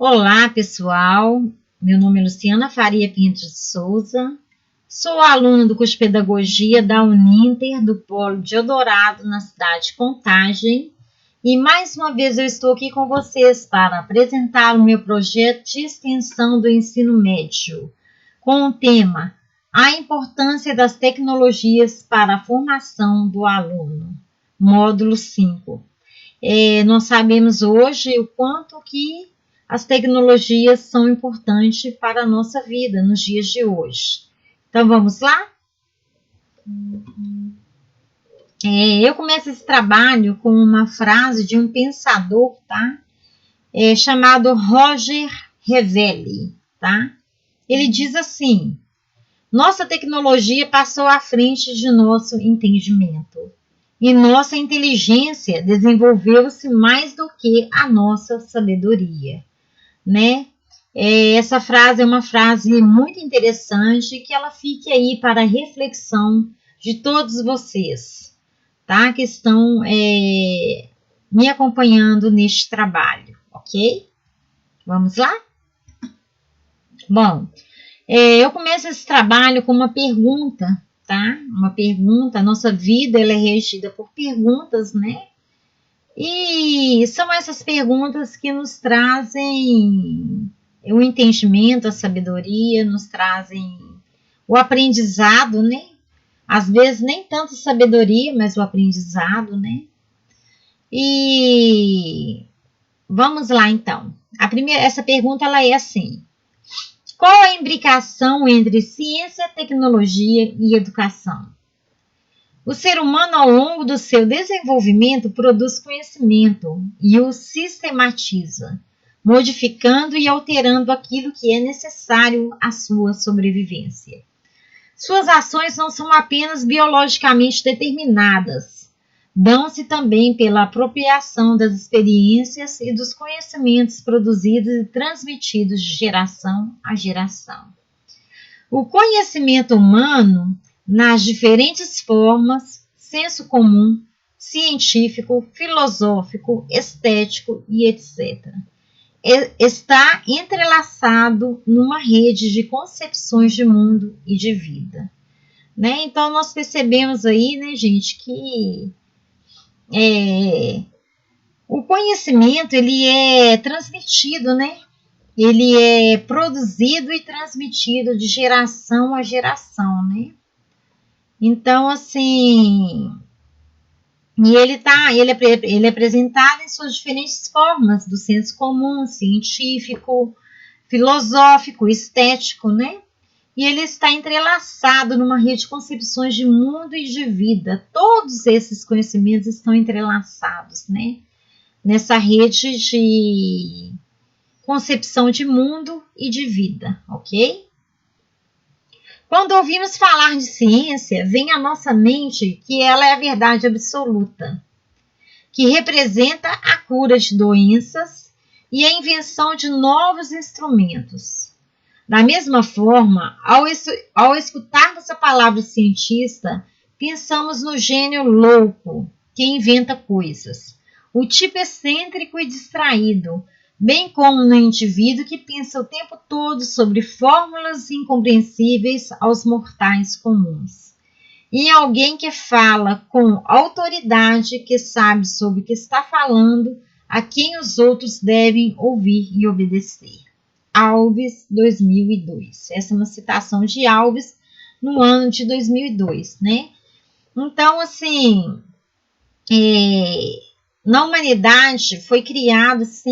Olá, pessoal. Meu nome é Luciana Faria Pinto de Souza. Sou aluna do curso de Pedagogia da Uninter, do Polo de Eldorado, na cidade de Contagem. E mais uma vez eu estou aqui com vocês para apresentar o meu projeto de extensão do ensino médio, com o tema A Importância das Tecnologias para a Formação do Aluno, módulo 5. Nós sabemos hoje o quanto que as tecnologias são importantes para a nossa vida nos dias de hoje. Então vamos lá? Eu começo esse trabalho com uma frase de um pensador, tá? Chamado Roger Revelli, tá? Ele diz assim: nossa tecnologia passou à frente de nosso entendimento e nossa inteligência desenvolveu-se mais do que a nossa sabedoria, né? Essa frase é uma frase muito interessante, que ela fique aí para a reflexão de todos vocês, tá? Que estão me acompanhando neste trabalho, ok? Vamos lá? Bom, eu começo esse trabalho com uma pergunta, tá? Uma pergunta. A nossa vida ela é regida por perguntas, né? E são essas perguntas que nos trazem o entendimento, a sabedoria, nos trazem o aprendizado, né? Às vezes nem tanto sabedoria, mas o aprendizado, né? E vamos lá então. Essa pergunta ela é assim: qual a imbricação entre ciência, tecnologia e educação? O ser humano, ao longo do seu desenvolvimento, produz conhecimento e o sistematiza, modificando e alterando aquilo que é necessário à sua sobrevivência. Suas ações não são apenas biologicamente determinadas, dão-se também pela apropriação das experiências e dos conhecimentos produzidos e transmitidos de geração a geração. O conhecimento humano, nas diferentes formas, senso comum, científico, filosófico, estético e etc., está entrelaçado numa rede de concepções de mundo e de vida, né? Então nós percebemos aí, né, gente, que o conhecimento ele é transmitido, né? Ele é produzido e transmitido de geração a geração, né? Então, assim, e ele é apresentado em suas diferentes formas, do senso comum, científico, filosófico, estético, né? E ele está entrelaçado numa rede de concepções de mundo e de vida. Todos esses conhecimentos estão entrelaçados, né? Nessa rede de concepção de mundo e de vida, ok? Quando ouvimos falar de ciência, vem à nossa mente que ela é a verdade absoluta, que representa a cura de doenças e a invenção de novos instrumentos. Da mesma forma, ao escutarmos a palavra cientista, pensamos no gênio louco que inventa coisas, o tipo excêntrico e distraído, bem como no indivíduo que pensa o tempo todo sobre fórmulas incompreensíveis aos mortais comuns. Em alguém que fala com autoridade, que sabe sobre o que está falando, a quem os outros devem ouvir e obedecer. Alves, 2002. Essa é uma citação de Alves no ano de 2002, né? Então, assim, na humanidade foi criado esse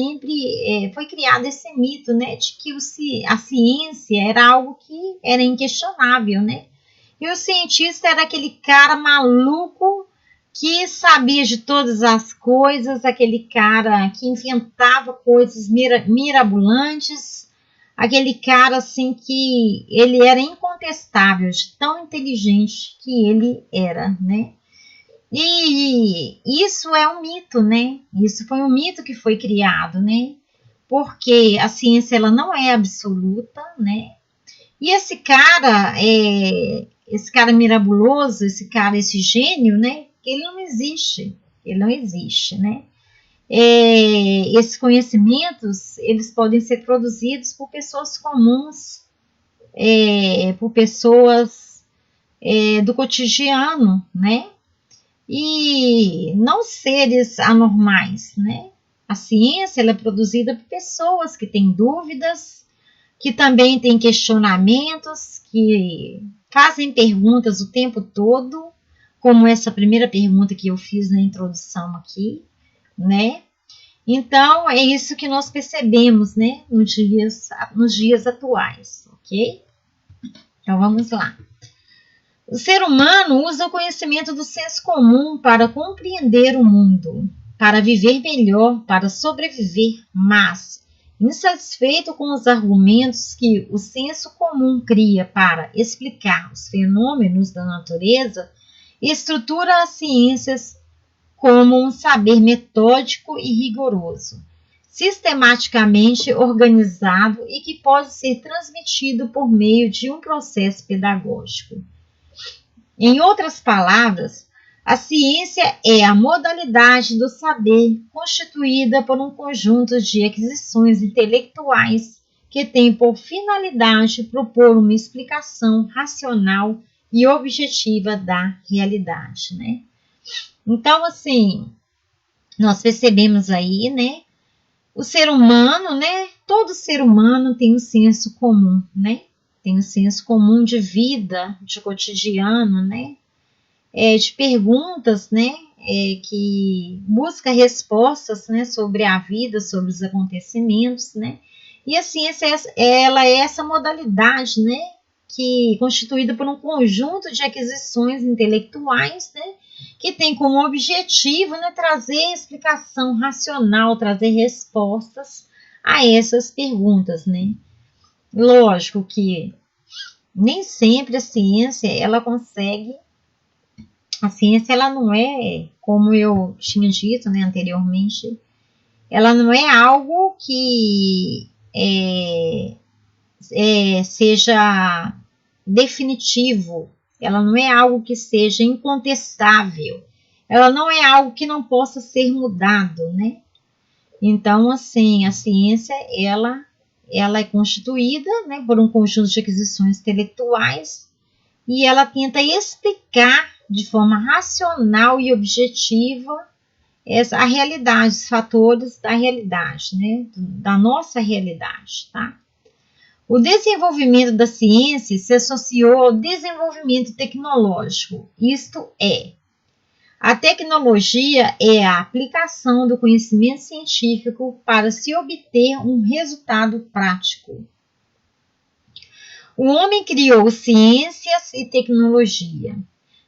mito, né, de que a ciência era algo que era inquestionável, né? E o cientista era aquele cara maluco que sabia de todas as coisas, aquele cara que inventava coisas mirabolantes, aquele cara assim que ele era incontestável, de tão inteligente que ele era, né? E isso é um mito, né? Isso foi um mito que foi criado, né? Porque a ciência ela não é absoluta, né? E esse cara mirabuloso, esse gênio, né? Ele não existe, né? Esses conhecimentos, eles podem ser produzidos por pessoas comuns, por pessoas do cotidiano, né? E não seres anormais, né? A ciência ela é produzida por pessoas que têm dúvidas, que também têm questionamentos, que fazem perguntas o tempo todo, como essa primeira pergunta que eu fiz na introdução aqui, né? Então, é isso que nós percebemos, né, nos dias atuais, ok? Então, vamos lá. O ser humano usa o conhecimento do senso comum para compreender o mundo, para viver melhor, para sobreviver, mas, insatisfeito com os argumentos que o senso comum cria para explicar os fenômenos da natureza, estrutura as ciências como um saber metódico e rigoroso, sistematicamente organizado e que pode ser transmitido por meio de um processo pedagógico. Em outras palavras, a ciência é a modalidade do saber constituída por um conjunto de aquisições intelectuais que tem por finalidade propor uma explicação racional e objetiva da realidade, né? Então, assim, nós percebemos aí, né? O ser humano, né? Todo ser humano tem um senso comum, né? Tem um senso comum de vida, de cotidiano, né? De perguntas, né? Que busca respostas, né? Sobre a vida, sobre os acontecimentos, né? E a ciência, ela é essa modalidade, né? Que constituída por um conjunto de aquisições intelectuais, né? Que tem como objetivo, né, trazer explicação racional, trazer respostas a essas perguntas, né? Lógico que nem sempre a ciência ela consegue. A ciência ela não é, como eu tinha dito, né, anteriormente, ela não é algo que seja definitivo, ela não é algo que seja incontestável, ela não é algo que não possa ser mudado, né? Então, assim, a ciência, ela é constituída, né, por um conjunto de aquisições intelectuais e ela tenta explicar de forma racional e objetiva a realidade, os fatores da realidade, né, da nossa realidade, tá? O desenvolvimento da ciência se associou ao desenvolvimento tecnológico, isto é, a tecnologia é a aplicação do conhecimento científico para se obter um resultado prático. O homem criou ciências e tecnologia,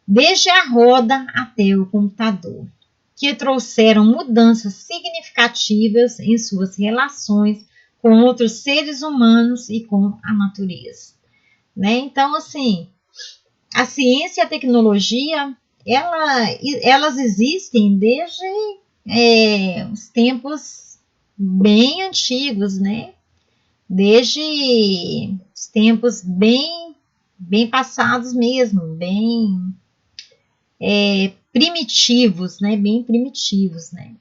desde a roda até o computador, que trouxeram mudanças significativas em suas relações com outros seres humanos e com a natureza, né? Então, assim, a ciência e a tecnologia, elas existem desde os tempos bem antigos, né? Desde os tempos bem passados mesmo, bem primitivos, né? Bem primitivos, né?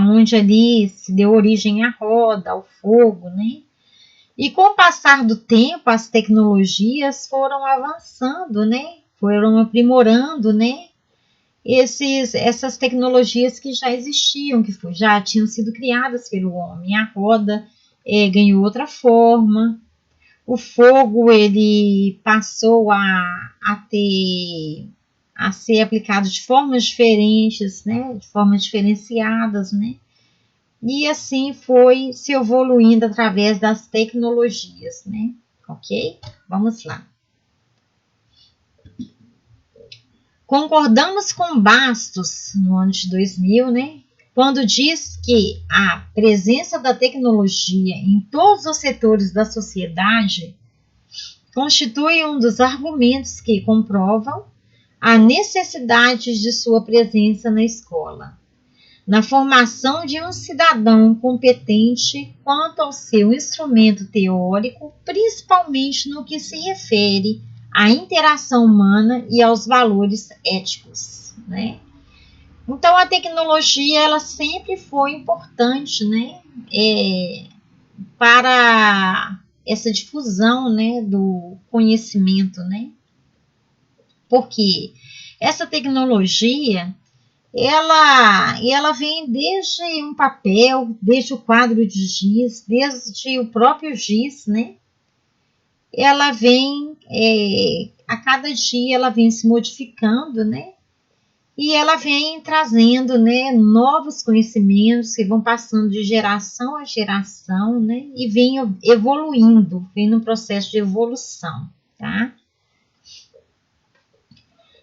Onde ali se deu origem à roda, ao fogo, né? E com o passar do tempo, as tecnologias foram avançando, né? Foram aprimorando, né? Essas tecnologias que já existiam, que já tinham sido criadas pelo homem. A roda ganhou outra forma. O fogo ele passou a ser aplicado de formas diferentes, né? De formas diferenciadas, né? E assim foi se evoluindo através das tecnologias, né? Ok? Vamos lá. Concordamos com Bastos, no ano de 2000, né? Quando diz que a presença da tecnologia em todos os setores da sociedade constitui um dos argumentos que comprovam a necessidade de sua presença na escola, na formação de um cidadão competente quanto ao seu instrumento teórico, principalmente no que se refere à interação humana e aos valores éticos, né? Então a tecnologia ela sempre foi importante, né, para essa difusão, né, do conhecimento, né? Porque essa tecnologia ela vem desde um papel, desde o quadro de giz, desde o próprio giz, né? Ela vem a cada dia ela vem se modificando, né? E ela vem trazendo, né, novos conhecimentos que vão passando de geração a geração, né, e vem evoluindo, vem no processo de evolução, tá?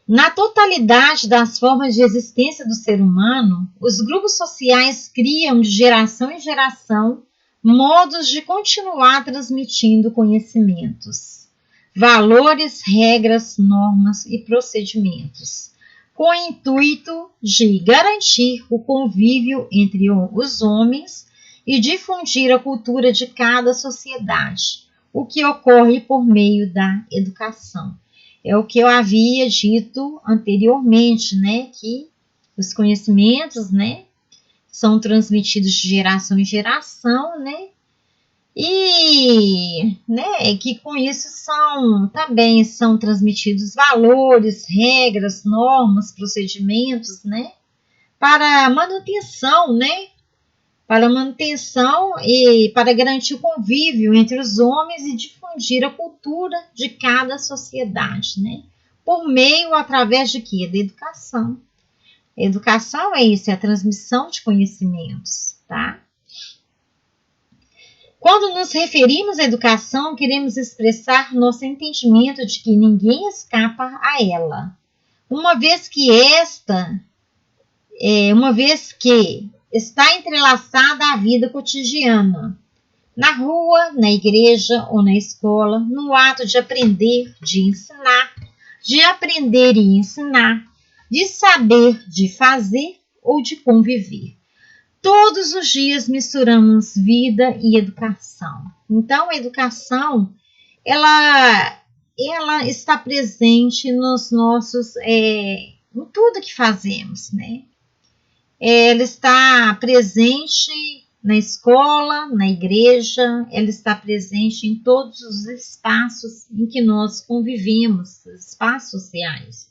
Na totalidade das formas de existência do ser humano, os grupos sociais criam de geração em geração modos de continuar transmitindo conhecimentos, valores, regras, normas e procedimentos, com o intuito de garantir o convívio entre os homens e difundir a cultura de cada sociedade, o que ocorre por meio da educação. É o que eu havia dito anteriormente, né, que os conhecimentos, né, são transmitidos de geração em geração, né, e né, que com isso também são transmitidos valores, regras, normas, procedimentos, né, para manutenção, né, para manutenção e para garantir o convívio entre os homens e difundir a cultura de cada sociedade, né, por meio, através de quê? Da educação. A educação é isso, é a transmissão de conhecimentos, tá? Quando nos referimos à educação, queremos expressar nosso entendimento de que ninguém escapa a ela, uma vez que está entrelaçada à vida cotidiana, na rua, na igreja ou na escola, no ato de aprender, de ensinar, de aprender e ensinar, de saber, de fazer ou de conviver. Todos os dias misturamos vida e educação. Então, a educação, ela está presente nos nossos, em tudo que fazemos, né? Ela está presente na escola, na igreja, ela está presente em todos os espaços em que nós convivemos, espaços sociais.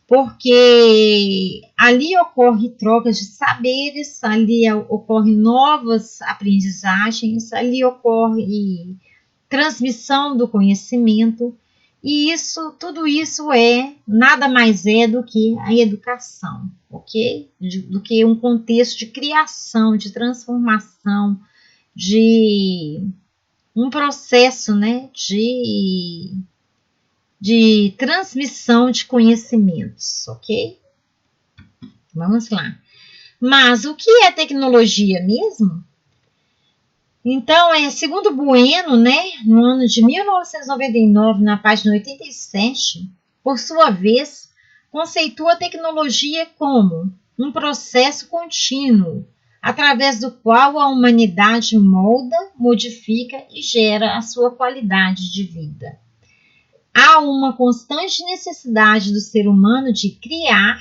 Porque ali ocorre troca de saberes, ali ocorre novas aprendizagens, ali ocorre transmissão do conhecimento, e tudo isso nada mais é do que a educação, ok? Do que um contexto de criação, de transformação, de um processo, né, de transmissão de conhecimentos, ok? Vamos lá. Mas o que é tecnologia mesmo? Então, segundo Bueno, né, no ano de 1999, na página 87, por sua vez, conceitua a tecnologia como um processo contínuo, através do qual a humanidade molda, modifica e gera a sua qualidade de vida. Há uma constante necessidade do ser humano de criar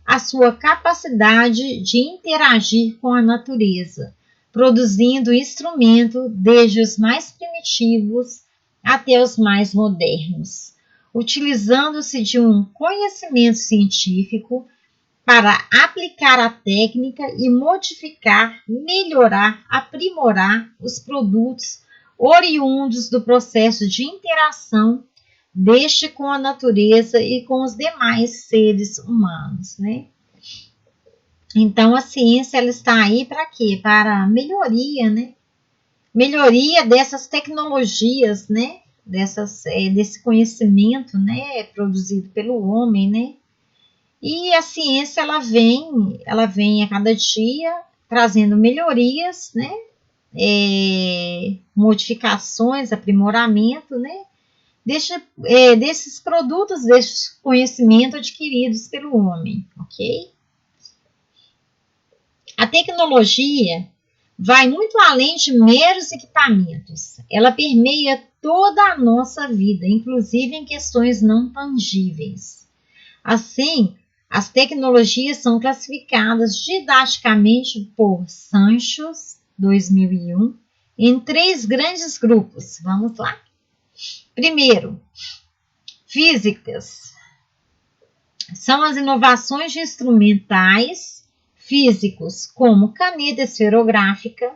a sua capacidade de interagir com a natureza, produzindo instrumento desde os mais primitivos até os mais modernos, utilizando-se de um conhecimento científico para aplicar a técnica e modificar, melhorar, aprimorar os produtos oriundos do processo de interação deste com a natureza e com os demais seres humanos, né? Então, a ciência ela está aí para quê? Para melhoria, né? Melhoria dessas tecnologias, né? Desse conhecimento, né? Produzido pelo homem, né? E a ciência ela vem a cada dia trazendo melhorias, né? Modificações, aprimoramento, né? Desses produtos, desse conhecimento adquiridos pelo homem, ok? A tecnologia vai muito além de meros equipamentos. Ela permeia toda a nossa vida, inclusive em questões não tangíveis. Assim, As tecnologias são classificadas didaticamente por Sanchos, 2001, em 3 grandes grupos. Vamos lá. Primeiro, físicas. São as inovações de instrumentais físicos, como caneta esferográfica,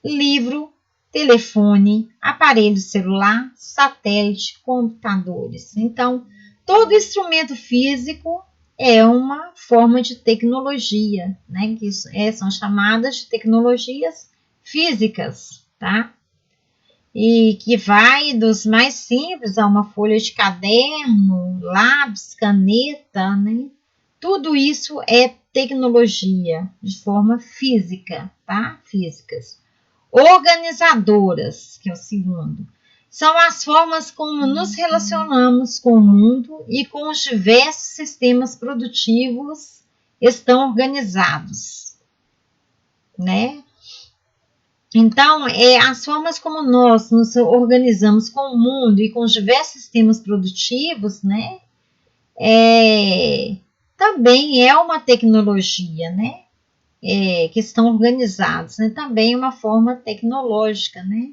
livro, telefone, aparelho celular, satélite, computadores. Então, todo instrumento físico é uma forma de tecnologia, né? Que são chamadas de tecnologias físicas, tá? E que vai dos mais simples a uma folha de caderno, lápis, caneta, né? Tudo isso é tecnologia de forma física, tá? Físicas. Organizadoras, que é o segundo, são as formas como nos relacionamos com o mundo e com os diversos sistemas produtivos estão organizados, né? Então, as formas como nós nos organizamos com o mundo e com os diversos sistemas produtivos, né? Também é uma tecnologia, né? Que estão organizados, né? Também é uma forma tecnológica, né?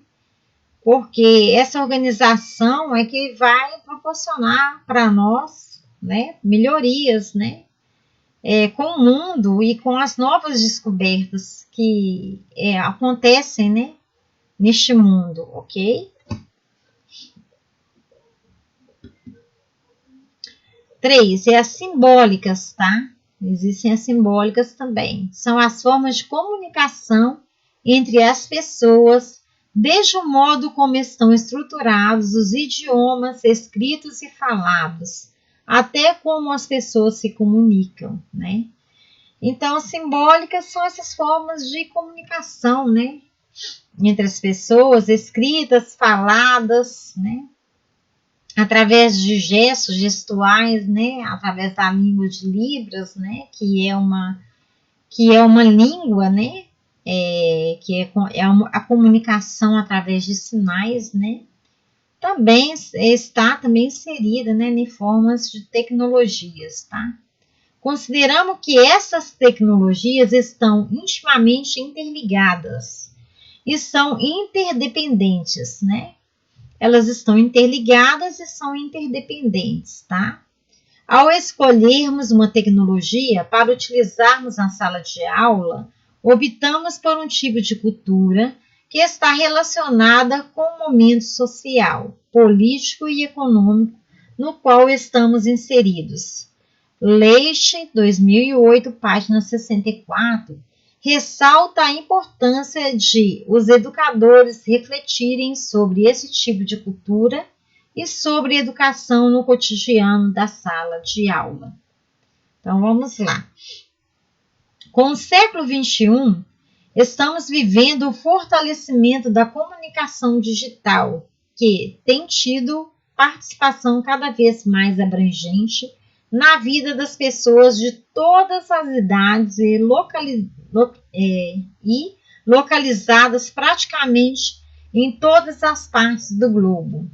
Porque essa organização é que vai proporcionar para nós, né, melhorias, né? Com o mundo e com as novas descobertas que acontecem, né, neste mundo, ok? 3 as simbólicas, tá? Existem as simbólicas também. São as formas de comunicação entre as pessoas, desde o modo como estão estruturados os idiomas escritos e falados, até como as pessoas se comunicam, né? Então, as simbólicas são essas formas de comunicação, né? Entre as pessoas, escritas, faladas, né? Através de gestos, gestuais, né? Através da língua de Libras, né? Que é uma língua, né? A comunicação através de sinais, né? Também está inserida, né? Em formas de tecnologias, tá? Consideramos que essas tecnologias estão intimamente interligadas e são interdependentes, né? Elas estão interligadas e são interdependentes, tá? Ao escolhermos uma tecnologia para utilizarmos na sala de aula, optamos por um tipo de cultura que está relacionada com o momento social, político e econômico no qual estamos inseridos. Leite, 2008, página 64, ressalta a importância de os educadores refletirem sobre esse tipo de cultura e sobre educação no cotidiano da sala de aula. Então, vamos lá. Com o século XXI, estamos vivendo o fortalecimento da comunicação digital, que tem tido participação cada vez mais abrangente na vida das pessoas de todas as idades e localizadas praticamente em todas as partes do globo.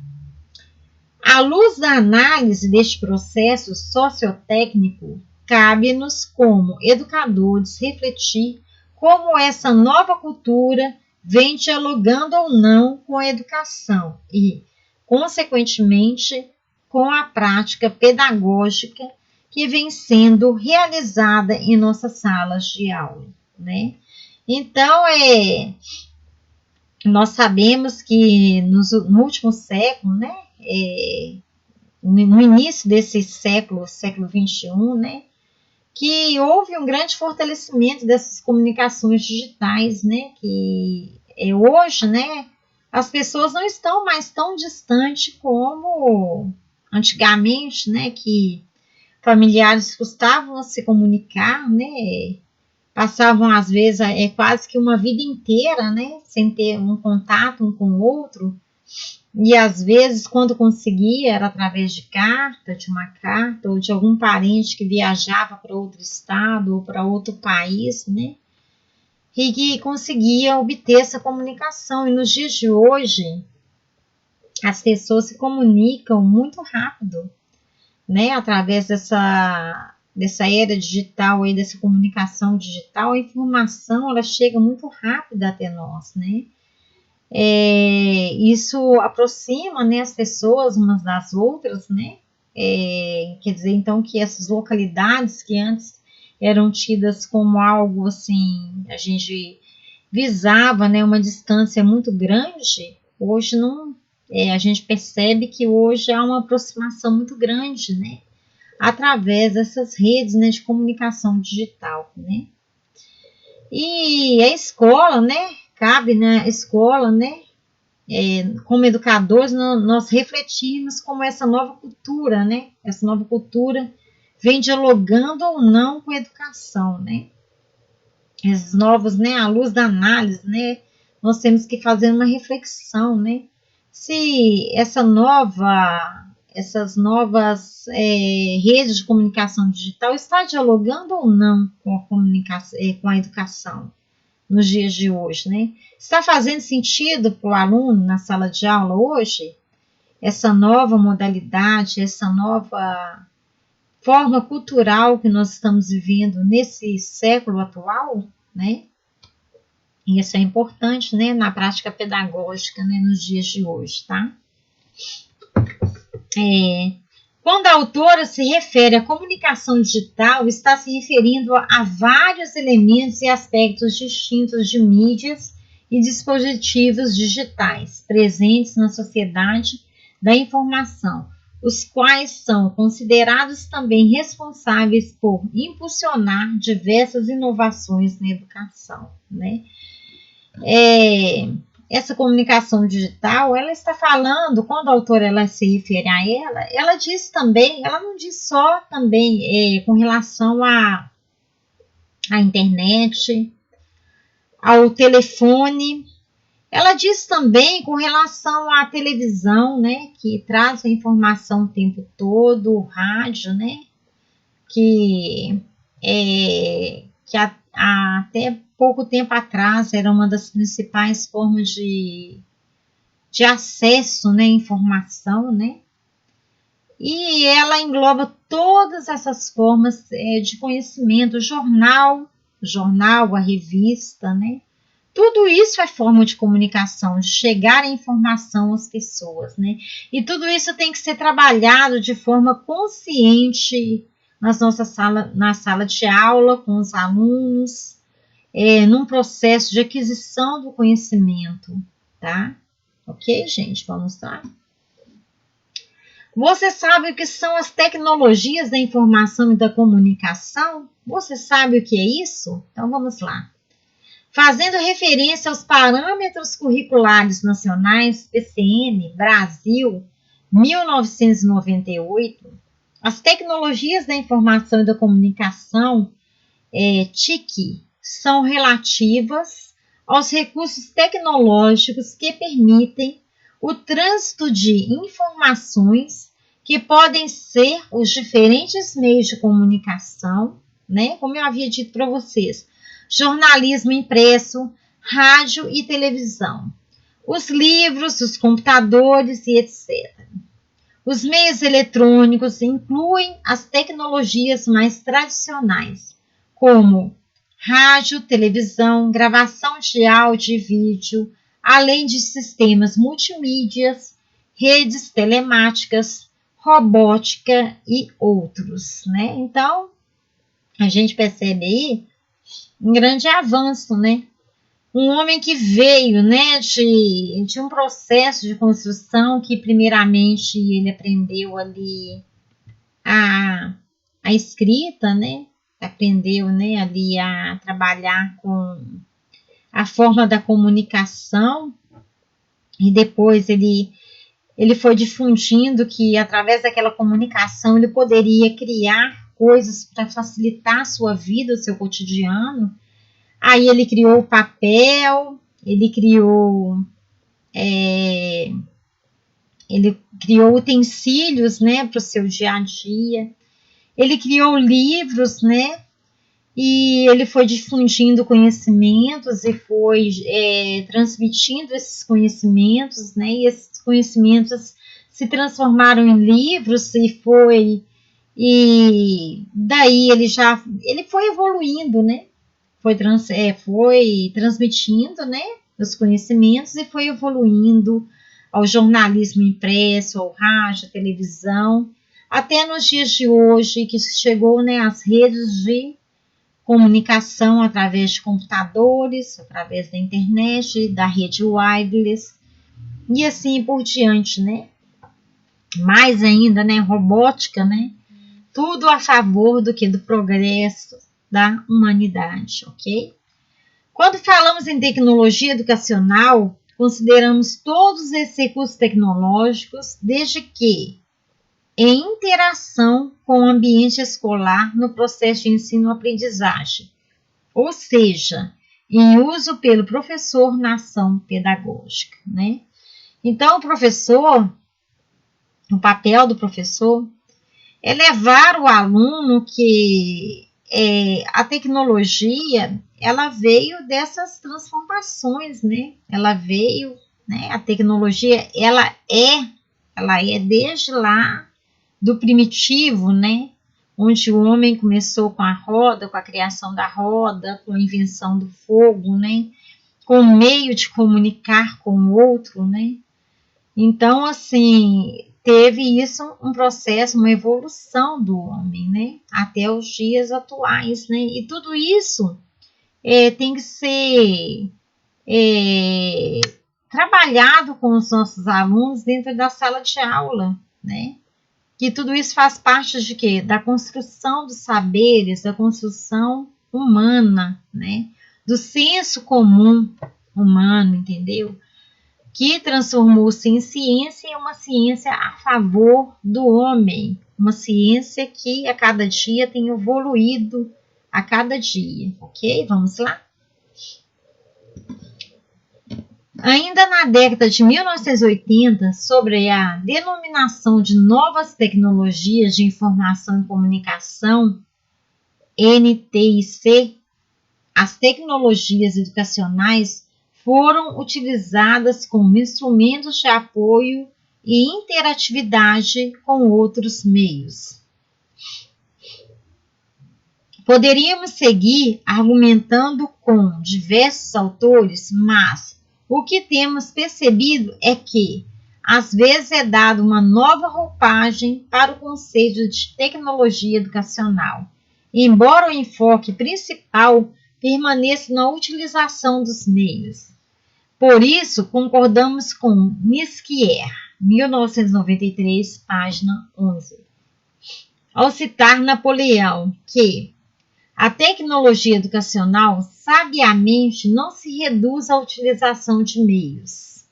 À luz da análise deste processo sociotécnico, cabe-nos, como educadores, refletir como essa nova cultura vem dialogando ou não com a educação e, consequentemente, com a prática pedagógica que vem sendo realizada em nossas salas de aula, né? Então, nós sabemos que no último século, né, no início desse século XXI, né, que houve um grande fortalecimento dessas comunicações digitais, né, que hoje, né, as pessoas não estão mais tão distantes como antigamente, né, que familiares custavam se comunicar, né, passavam às vezes quase que uma vida inteira, né, sem ter um contato um com o outro, e às vezes quando conseguia era através de uma carta ou de algum parente que viajava para outro estado ou para outro país, né, e que conseguia obter essa comunicação. E nos dias de hoje as pessoas se comunicam muito rápido, né, através dessa era digital aí, dessa comunicação digital, a informação ela chega muito rápida até nós, né? Isso aproxima, né, as pessoas umas das outras, né? Quer dizer, então, que essas localidades que antes eram tidas como algo assim, a gente visava, né, uma distância muito grande, hoje não, a gente percebe que hoje há uma aproximação muito grande, né? Através dessas redes, né, de comunicação digital, né? E a escola, né? Cabe na escola, né? Como educadores, nós refletimos como essa nova cultura, né? Essa nova cultura vem dialogando ou não com a educação, né? Esses novos, né? À luz da análise, né? Nós temos que fazer uma reflexão, né? Se essas novas redes de comunicação digital está dialogando ou não com a comunicação, com a educação nos dias de hoje, né? Está fazendo sentido para o aluno na sala de aula hoje? Essa nova modalidade, essa nova forma cultural que nós estamos vivendo nesse século atual, né? E isso é importante, né, na prática pedagógica, né, nos dias de hoje, tá? Quando a autora se refere à comunicação digital, está se referindo a vários elementos e aspectos distintos de mídias e dispositivos digitais presentes na sociedade da informação, os quais são considerados também responsáveis por impulsionar diversas inovações na educação, né? Essa comunicação digital, ela está falando, quando a autora ela se refere a ela diz também, ela não diz só também com relação à internet, ao telefone, ela diz também com relação à televisão, né, que traz a informação o tempo todo, o rádio, né, que até pouco tempo atrás era uma das principais formas de acesso, né, à informação, né? E ela engloba todas essas formas de conhecimento, o jornal, a revista, né? Tudo isso é forma de comunicação, de chegar a informação às pessoas, né? E tudo isso tem que ser trabalhado de forma consciente na sala de aula, com os alunos, num processo de aquisição do conhecimento, tá? Ok, gente? Vamos lá. Você sabe o que são as tecnologias da informação e da comunicação? Você sabe o que é isso? Então, vamos lá. Fazendo referência aos parâmetros curriculares nacionais, PCN, Brasil, 1998, as tecnologias da informação e da comunicação, TIC, são relativas aos recursos tecnológicos que permitem o trânsito de informações que podem ser os diferentes meios de comunicação, né? Como eu havia dito para vocês, jornalismo impresso, rádio e televisão, os livros, os computadores e etc. Os meios eletrônicos incluem as tecnologias mais tradicionais, como rádio, televisão, gravação de áudio e vídeo, além de sistemas multimídias, redes telemáticas, robótica e outros, né? Então, a gente percebe aí um grande avanço, né? Um homem que veio, né, de um processo de construção que primeiramente ele aprendeu ali a escrita, né? Aprendeu, né, ali a trabalhar com a forma da comunicação e depois ele foi difundindo que através daquela comunicação ele poderia criar coisas para facilitar a sua vida, o seu cotidiano. Aí ele criou o papel, ele criou utensílios, né, para o seu dia a dia. Ele criou livros, né? E ele foi difundindo conhecimentos e foi transmitindo esses conhecimentos, né? E esses conhecimentos se transformaram em livros e E daí ele foi evoluindo, né? Foi transmitindo, né, os conhecimentos e foi evoluindo ao jornalismo impresso, ao rádio, televisão, até nos dias de hoje que chegou, né, às redes de comunicação através de computadores, através da internet, da rede wireless e assim por diante, né? Mais ainda, né, robótica, né? Tudo a favor do progresso da humanidade, ok? Quando falamos em tecnologia educacional, consideramos todos esses recursos tecnológicos, desde que em interação com o ambiente escolar no processo de ensino-aprendizagem, ou seja, em uso pelo professor na ação pedagógica, né? Então, o papel do professor é levar o aluno que a tecnologia ela veio dessas transformações, né? Ela veio, né? A tecnologia ela é desde lá do primitivo, né? Onde o homem começou com a roda, com a criação da roda, com a invenção do fogo, né? Com o meio de comunicar com o outro, né? Então, assim, teve isso um processo, uma evolução do homem, né? Até os dias atuais, né? E tudo isso tem que ser trabalhado com os nossos alunos dentro da sala de aula, né? Que tudo isso faz parte de quê? Da construção dos saberes, da construção humana, né? Do senso comum humano, entendeu? Que transformou-se em ciência e uma ciência a favor do homem, uma ciência que a cada dia tem evoluído a cada dia, ok? Vamos lá? Ainda na década de 1980, sobre a denominação de novas tecnologias de informação e comunicação, NTIC, as tecnologias educacionais foram utilizadas como instrumentos de apoio e interatividade com outros meios. Poderíamos seguir argumentando com diversos autores, mas o que temos percebido é que, às vezes, é dado uma nova roupagem para o conceito de tecnologia educacional, embora o enfoque principal permaneça na utilização dos meios. Por isso, concordamos com Niskier, 1993, página 11, ao citar Napoleão, que a tecnologia educacional, sabiamente, não se reduz à utilização de meios.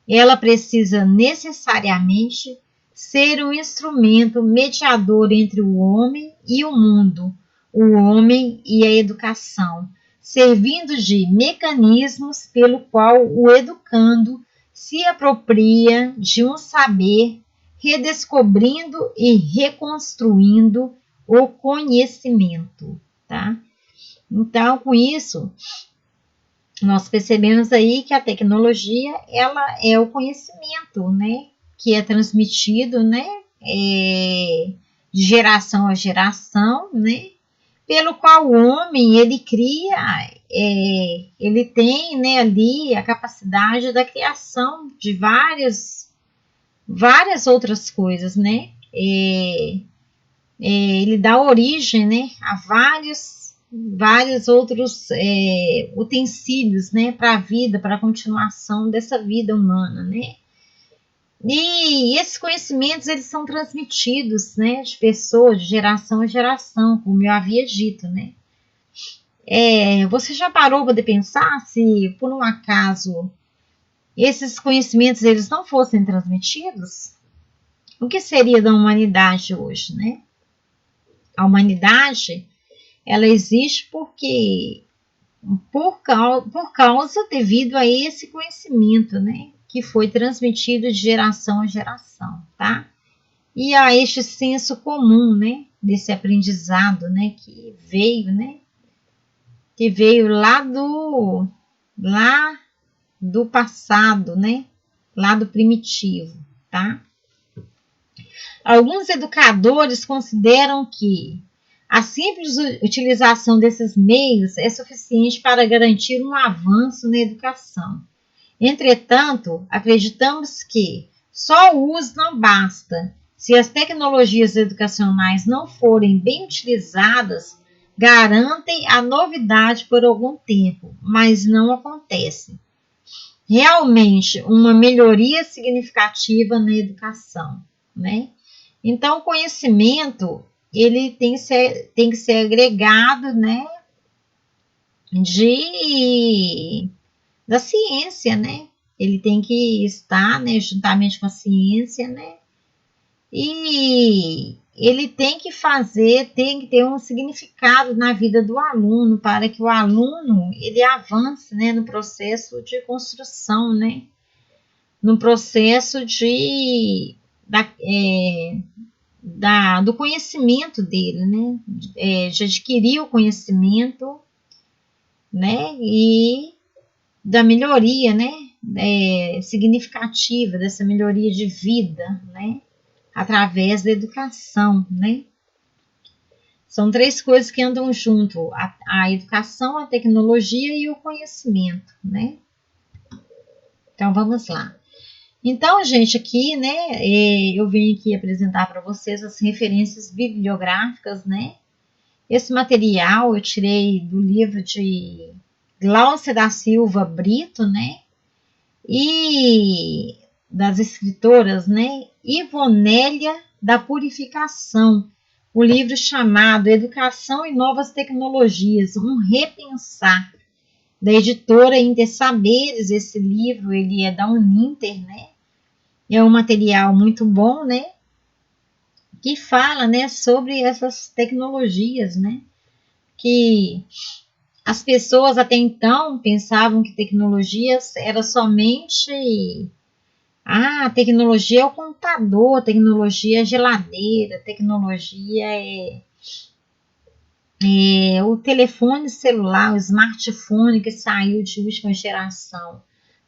Ela precisa necessariamente ser um instrumento mediador entre o homem e o mundo, o homem e a educação, servindo de mecanismos pelo qual o educando se apropria de um saber, redescobrindo e reconstruindo o conhecimento. Tá? Então, com isso, nós percebemos aí que a tecnologia ela é o conhecimento, né, que é transmitido, né, de geração a geração, né, pelo qual o homem ele cria, ele tem, né, ali a capacidade da criação de várias outras coisas, né. Ele dá origem, né, a vários outros utensílios, né, para a vida, para a continuação dessa vida humana, né. E esses conhecimentos eles são transmitidos, né, de pessoa, de geração a geração, como eu havia dito, né. Você já parou para pensar se, por um acaso, esses conhecimentos eles não fossem transmitidos? O que seria da humanidade hoje, né? A humanidade, ela existe porque por causa devido a esse conhecimento, né, que foi transmitido de geração a geração, tá? E a este senso comum, né, desse aprendizado, né, que veio lá do passado, né, lá do primitivo, tá? Alguns educadores consideram que a simples utilização desses meios é suficiente para garantir um avanço na educação. Entretanto, acreditamos que só o uso não basta. Se as tecnologias educacionais não forem bem utilizadas, garantem a novidade por algum tempo, mas não acontece realmente uma melhoria significativa na educação, né? Então, o conhecimento ele tem que ser agregado, né, da ciência, né? Ele tem que estar, né, juntamente com a ciência, né? E ele tem que ter um significado na vida do aluno para que o aluno ele avance, né, no processo de construção, né? No processo do conhecimento dele, né? De adquirir o conhecimento, né? E da melhoria, né? Significativa, dessa melhoria de vida, né? Através da educação, né? São 3 coisas que andam junto: a educação, a tecnologia e o conhecimento, né? Então, vamos lá. Então, gente, aqui, né, eu vim aqui apresentar para vocês as referências bibliográficas, né? Esse material eu tirei do livro de Glaucia da Silva Brito, né? E das escritoras, né? Ivonélia da Purificação, o livro chamado Educação e Novas Tecnologias, um repensar, da editora Intersaberes. Esse livro ele é da Uninter, né? É um material muito bom, né? Que fala, né, sobre essas tecnologias, né? Que as pessoas até então pensavam que tecnologias era somente tecnologia é o computador, tecnologia é geladeira, tecnologia é o telefone celular, o smartphone que saiu de última geração.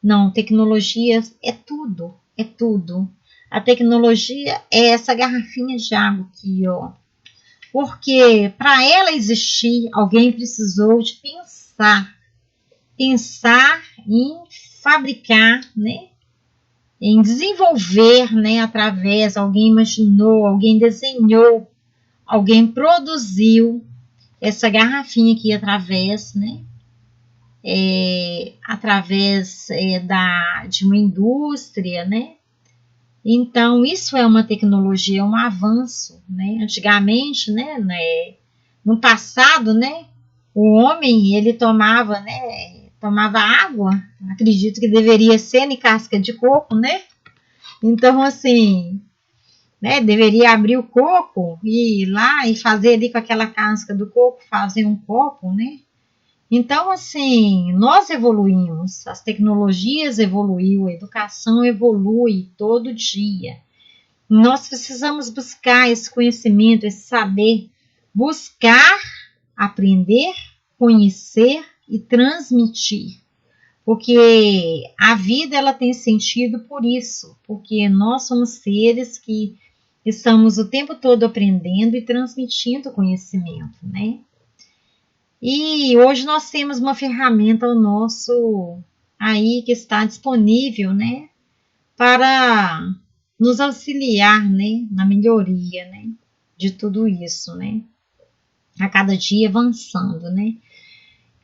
Não, tecnologia é tudo, é tudo. A tecnologia é essa garrafinha de água aqui, ó. Porque para ela existir, alguém precisou de pensar em fabricar, né? Em desenvolver, né? Através, alguém imaginou, alguém desenhou, alguém produziu essa garrafinha aqui através, né? Através de uma indústria, né? Então, isso é uma tecnologia, um avanço, né? Antigamente, né, no passado, né, o homem, ele tomava água, acredito que deveria ser em casca de coco, né? Então, assim, né, deveria abrir o coco e ir lá e fazer ali com aquela casca do coco, fazer um copo, né? Então, assim, nós evoluímos, as tecnologias evoluíram, a educação evolui todo dia. Nós precisamos buscar esse conhecimento, esse saber, buscar, aprender, conhecer e transmitir. Porque a vida ela tem sentido por isso, porque nós somos seres que estamos o tempo todo aprendendo e transmitindo conhecimento, né? E hoje nós temos uma ferramenta aí que está disponível, né, para nos auxiliar, né, na melhoria, né, de tudo isso, né, a cada dia avançando, né.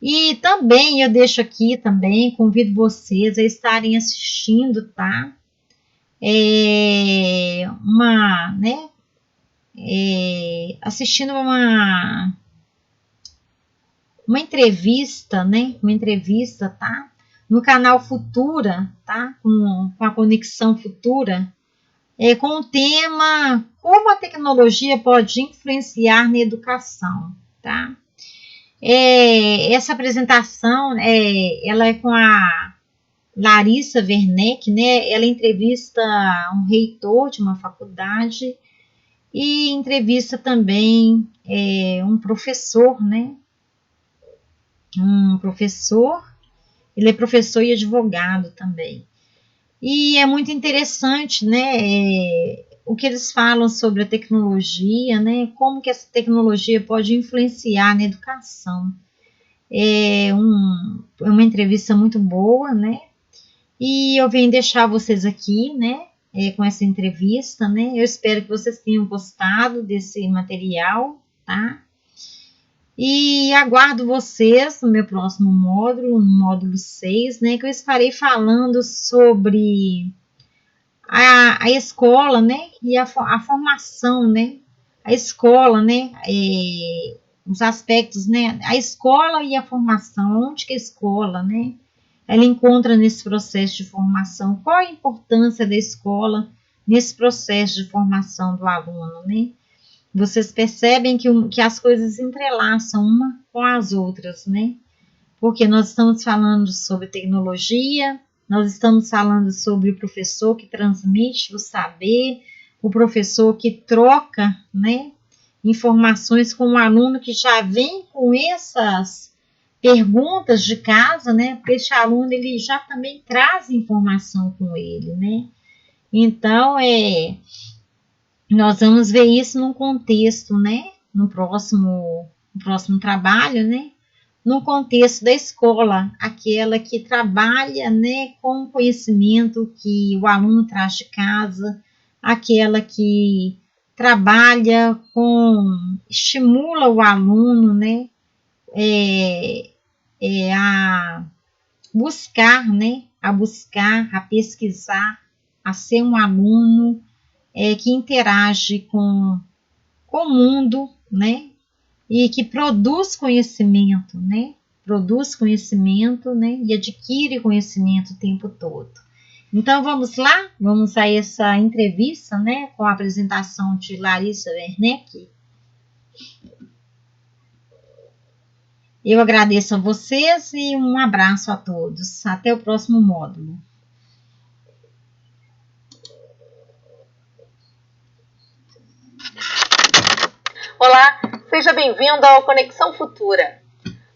E também eu deixo aqui também, convido vocês a estarem assistindo, tá? Assistindo uma entrevista, né? Uma entrevista, tá? No canal Futura, tá? Com a Conexão Futura, com o tema Como a tecnologia pode influenciar na educação, tá? Essa apresentação, ela é com a Larissa Werneck, né? Ela entrevista um reitor de uma faculdade e entrevista também um professor, né? Ele é professor e advogado também. E é muito interessante, né? o que eles falam sobre a tecnologia, né? Como que essa tecnologia pode influenciar na educação. É uma entrevista muito boa, né? E eu venho deixar vocês aqui, né? Com essa entrevista, né? Eu espero que vocês tenham gostado desse material, tá? E aguardo vocês no meu próximo módulo, no módulo 6, né? Que eu estarei falando sobre a escola, né? E a formação, né? A escola, né? Os aspectos, né? A escola e a formação. Onde que a escola, né? Ela encontra nesse processo de formação? Qual a importância da escola nesse processo de formação do aluno, né? Vocês percebem que as coisas entrelaçam uma com as outras, né? Porque nós estamos falando sobre tecnologia, nós estamos falando sobre o professor que transmite o saber, o professor que troca, né, informações com o aluno que já vem com essas perguntas de casa, né? Porque esse aluno ele já também traz informação com ele, né? Então, nós vamos ver isso num contexto, né? No próximo trabalho, né? No contexto da escola, aquela que trabalha, né, com o conhecimento que o aluno traz de casa, aquela que trabalha estimula o aluno, né, a buscar, né, a pesquisar, a ser um aluno que interage com o mundo, né, e que produz conhecimento, né? Produz conhecimento, né? E adquire conhecimento o tempo todo. Então vamos lá, vamos a essa entrevista, né? Com a apresentação de Larissa Werneck. Eu agradeço a vocês e um abraço a todos. Até o próximo módulo. Olá, seja bem-vindo ao Conexão Futura.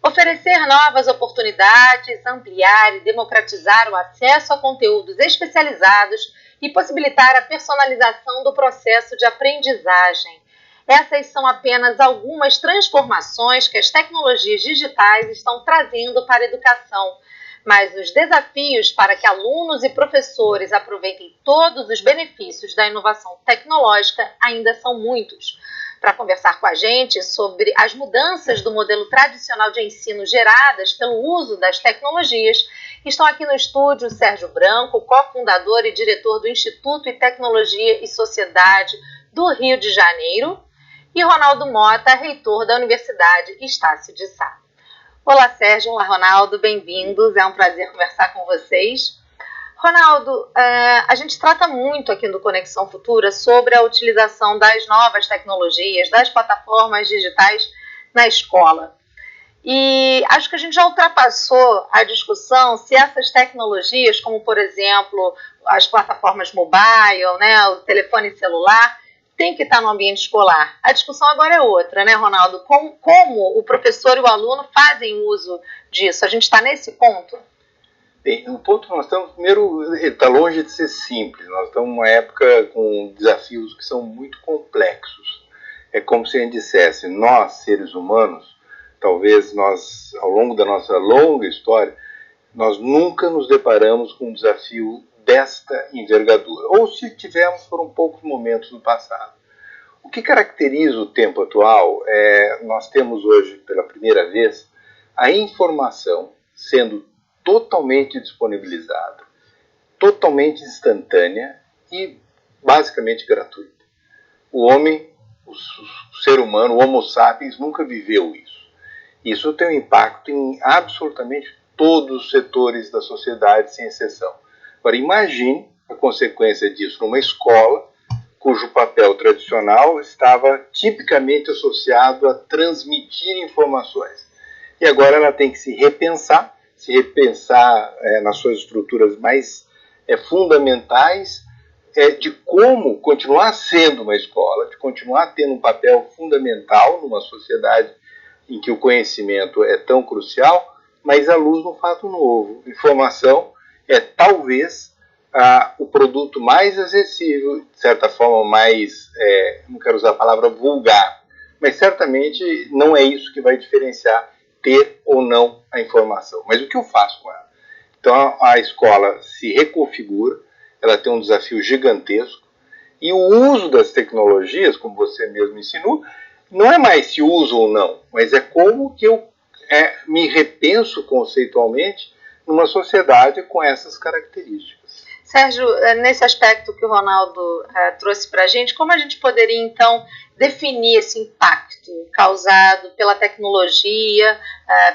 Oferecer novas oportunidades, ampliar e democratizar o acesso a conteúdos especializados e possibilitar a personalização do processo de aprendizagem. Essas são apenas algumas transformações que as tecnologias digitais estão trazendo para a educação, mas os desafios para que alunos e professores aproveitem todos os benefícios da inovação tecnológica ainda são muitos. Para conversar com a gente sobre as mudanças do modelo tradicional de ensino geradas pelo uso das tecnologias, estão aqui no estúdio Sérgio Branco, cofundador e diretor do Instituto de Tecnologia e Sociedade do Rio de Janeiro, e Ronaldo Mota, reitor da Universidade Estácio de Sá. Olá, Sérgio. Olá, Ronaldo. Bem-vindos. É um prazer conversar com vocês. Ronaldo, a gente trata muito aqui no Conexão Futura sobre a utilização das novas tecnologias, das plataformas digitais na escola. E acho que a gente já ultrapassou a discussão se essas tecnologias, como por exemplo as plataformas mobile, né, o telefone celular, tem que estar no ambiente escolar. A discussão agora é outra, né, Ronaldo? Como o professor e o aluno fazem uso disso? A gente está nesse ponto? Bem, o ponto que nós estamos, primeiro, está longe de ser simples. Nós estamos numa época com desafios que são muito complexos. É como se a gente dissesse, nós, seres humanos, talvez nós, ao longo da nossa longa história, nós nunca nos deparamos com um desafio desta envergadura. Ou se tivemos, foram poucos momentos no passado. O que caracteriza o tempo atual nós temos hoje, pela primeira vez, a informação sendo totalmente disponibilizada, totalmente instantânea e basicamente gratuita. O homem, o ser humano, o Homo sapiens, nunca viveu isso. Isso tem um impacto em absolutamente todos os setores da sociedade, sem exceção. Agora, imagine a consequência disso numa escola cujo papel tradicional estava tipicamente associado a transmitir informações. E agora ela tem que se repensar nas suas estruturas mais fundamentais, de como continuar sendo uma escola, de continuar tendo um papel fundamental numa sociedade em que o conhecimento é tão crucial, mas à luz de um fato novo. Informação é talvez o produto mais acessível, de certa forma mais, não quero usar a palavra vulgar, mas certamente não é isso que vai diferenciar ter ou não a informação. Mas o que eu faço com ela? Então a escola se reconfigura, ela tem um desafio gigantesco, e o uso das tecnologias, como você mesmo ensinou, não é mais se uso ou não, mas é como que eu me repenso conceitualmente numa sociedade com essas características. Sérgio, nesse aspecto que o Ronaldo trouxe para a gente, como a gente poderia, então, definir esse impacto causado pela tecnologia,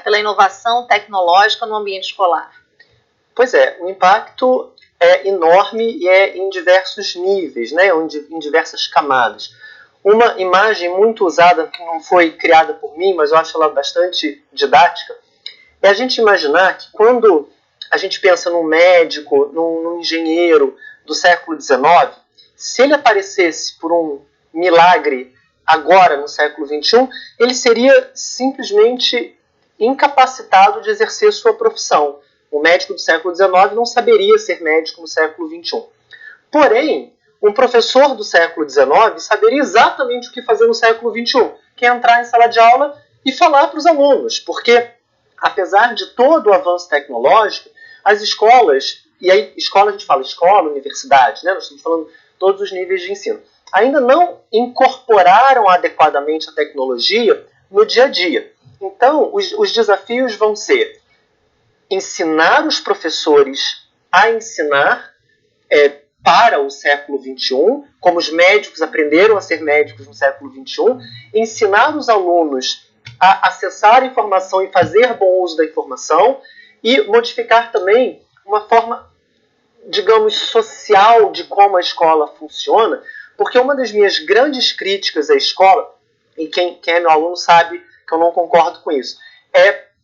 pela inovação tecnológica no ambiente escolar? Pois é, o impacto é enorme e é em diversos níveis, né, em diversas camadas. Uma imagem muito usada, que não foi criada por mim, mas eu acho ela bastante didática, é a gente imaginar que quando a gente pensa num médico, num engenheiro do século XIX, se ele aparecesse por um milagre agora, no século XXI, ele seria simplesmente incapacitado de exercer sua profissão. O médico do século XIX não saberia ser médico no século XXI. Porém, um professor do século XIX saberia exatamente o que fazer no século XXI, que é entrar em sala de aula e falar para os alunos, porque, apesar de todo o avanço tecnológico, as escolas, e aí escola a gente fala escola, universidade, né? Nós estamos falando todos os níveis de ensino, ainda não incorporaram adequadamente a tecnologia no dia a dia. Então, os desafios vão ser ensinar os professores a ensinar para o século XXI, como os médicos aprenderam a ser médicos no século XXI, ensinar os alunos a acessar a informação e fazer bom uso da informação, e modificar também uma forma, digamos, social de como a escola funciona, porque uma das minhas grandes críticas à escola, e quem é meu aluno sabe que eu não concordo com isso,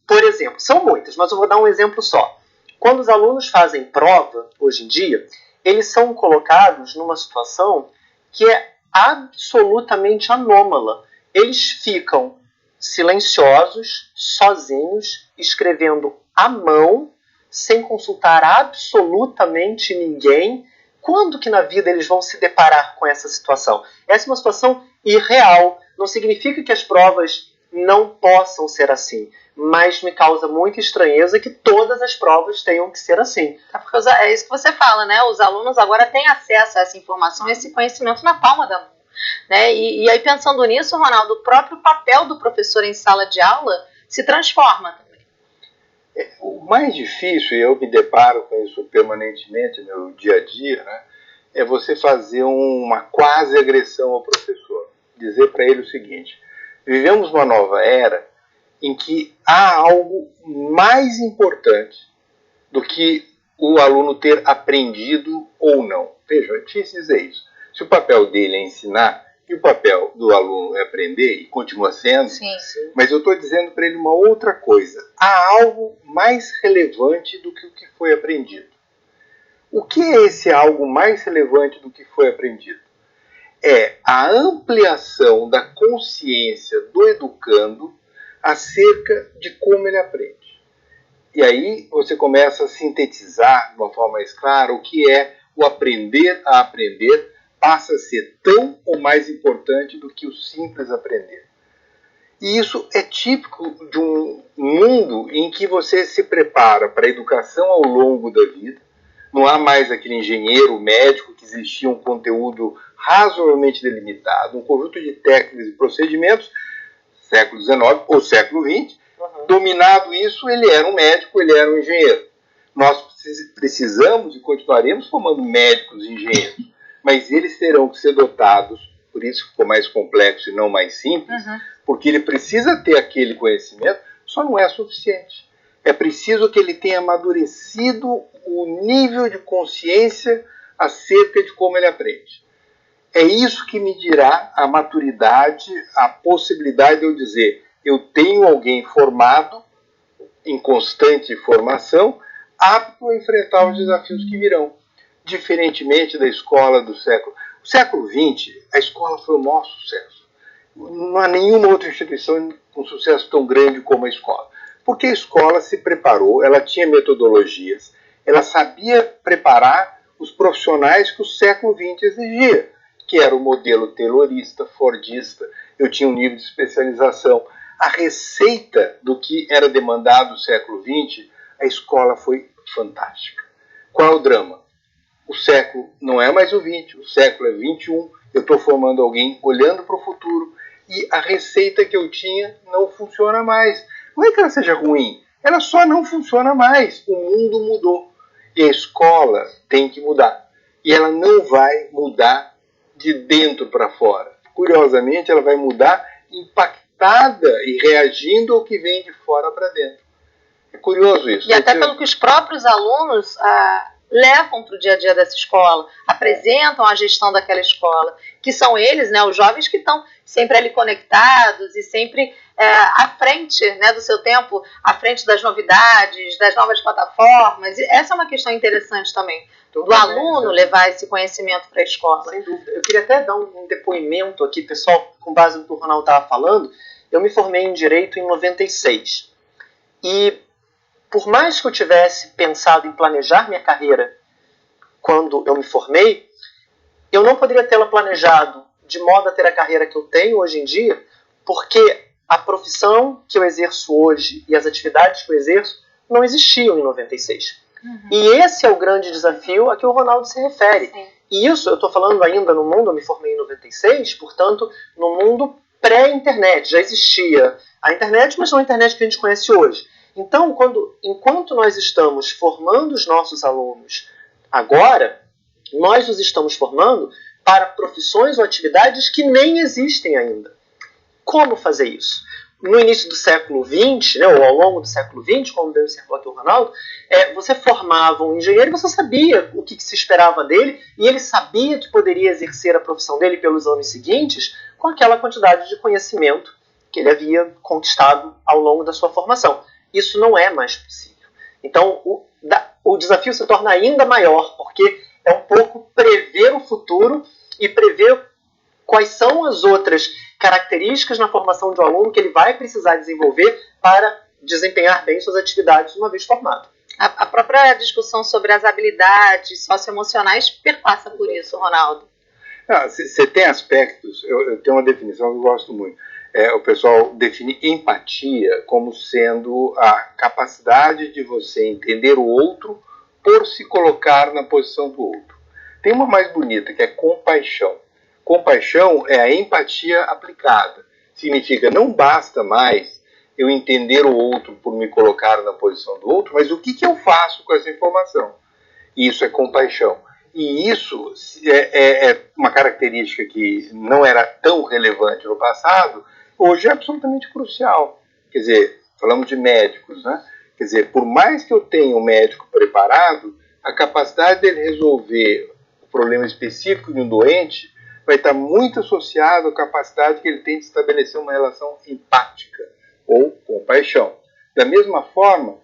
por exemplo, são muitas, mas eu vou dar um exemplo só. Quando os alunos fazem prova, hoje em dia, eles são colocados numa situação que é absolutamente anômala. Eles ficam silenciosos, sozinhos, escrevendo à mão, sem consultar absolutamente ninguém. Quando que na vida eles vão se deparar com essa situação? Essa é uma situação irreal. Não significa que as provas não possam ser assim, mas me causa muita estranheza que todas as provas tenham que ser assim. Porque é isso que você fala, né? Os alunos agora têm acesso a essa informação, a esse conhecimento na palma da mão. Né? E aí, pensando nisso, Ronaldo, o próprio papel do professor em sala de aula se transforma também. O mais difícil, e eu me deparo com isso permanentemente no meu dia a dia, né, é você fazer uma quase agressão ao professor. Dizer para ele o seguinte: vivemos uma nova era em que há algo mais importante do que o aluno ter aprendido ou não. Veja, é difícil dizer isso. Se o papel dele é ensinar e o papel do aluno é aprender, e continua sendo, sim. Mas eu estou dizendo para ele uma outra coisa. Há algo mais relevante do que o que foi aprendido. O que é esse algo mais relevante do que foi aprendido? É a ampliação da consciência do educando acerca de como ele aprende. E aí você começa a sintetizar de uma forma mais clara o que é o aprender a aprender, passa a ser tão ou mais importante do que o simples aprender. E isso é típico de um mundo em que você se prepara para a educação ao longo da vida. Não há mais aquele engenheiro, médico, que existia um conteúdo razoavelmente delimitado, um conjunto de técnicas e procedimentos, século XIX ou século XX. Dominado isso, ele era um médico, ele era um engenheiro. Nós precisamos e continuaremos formando médicos e engenheiros, mas eles terão que ser dotados, por isso ficou mais complexo e não mais simples, porque ele precisa ter aquele conhecimento, só não é suficiente. É preciso que ele tenha amadurecido o nível de consciência acerca de como ele aprende. É isso que medirá a maturidade, a possibilidade de eu dizer: eu tenho alguém formado, em constante formação, apto a enfrentar os desafios que virão. Diferentemente da escola do século XX, a escola foi o maior sucesso. Não há nenhuma outra instituição com sucesso tão grande como a escola. Porque a escola se preparou, ela tinha metodologias, ela sabia preparar os profissionais que o século XX exigia, que era o modelo taylorista, fordista. Eu tinha um nível de especialização. A receita do que era demandado no século XX, a escola foi fantástica. Qual é o drama? O século não é mais o XX, o século é XXI. Eu estou formando alguém olhando para o futuro e a receita que eu tinha não funciona mais. Não é que ela seja ruim, ela só não funciona mais. O mundo mudou e a escola tem que mudar. E ela não vai mudar de dentro para fora. Curiosamente, ela vai mudar impactada e reagindo ao que vem de fora para dentro. É curioso isso. E até pelo que os próprios alunos levam para o dia a dia dessa escola, apresentam a gestão daquela escola, que são eles, né, os jovens que estão sempre ali conectados e sempre à frente, né, do seu tempo, à frente das novidades, das novas plataformas. E essa é uma questão interessante também, do aluno levar esse conhecimento para a escola. Sem dúvida. Eu queria até dar um depoimento aqui, pessoal, com base no que o Ronaldo estava falando. Eu me formei em Direito em 96. E por mais que eu tivesse pensado em planejar minha carreira quando eu me formei, eu não poderia tê-la planejado de modo a ter a carreira que eu tenho hoje em dia, porque a profissão que eu exerço hoje e as atividades que eu exerço não existiam em 96. E esse é o grande desafio a que o Ronaldo se refere. Sim. E isso eu estou falando ainda no mundo, eu me formei em 96, portanto, no mundo pré-internet. Já existia a internet, mas não a internet que a gente conhece hoje. Então, enquanto nós estamos formando os nossos alunos agora, nós os estamos formando para profissões ou atividades que nem existem ainda. Como fazer isso? No início do século XX, né, ou ao longo do século XX, como bem observou aqui o Ronaldo, você formava um engenheiro e você sabia o que se esperava dele, e ele sabia que poderia exercer a profissão dele pelos anos seguintes com aquela quantidade de conhecimento que ele havia conquistado ao longo da sua formação. Isso não é mais possível. Então, o desafio se torna ainda maior, porque é um pouco prever o futuro e prever quais são as outras características na formação de um aluno que ele vai precisar desenvolver para desempenhar bem suas atividades uma vez formado. A própria discussão sobre as habilidades socioemocionais perpassa por isso, Ronaldo. Você tem aspectos, eu tenho uma definição que eu gosto muito. O pessoal define empatia como sendo a capacidade de você entender o outro por se colocar na posição do outro. Tem uma mais bonita, que é compaixão. Compaixão é a empatia aplicada. Significa, não basta mais eu entender o outro por me colocar na posição do outro, mas o que eu faço com essa informação? Isso é compaixão. E isso é uma característica que não era tão relevante no passado, hoje é absolutamente crucial. Quer dizer, falamos de médicos, né? Quer dizer, por mais que eu tenha um médico preparado, a capacidade dele resolver o problema específico de um doente vai estar muito associado à capacidade que ele tem de estabelecer uma relação empática ou compaixão. Da mesma forma,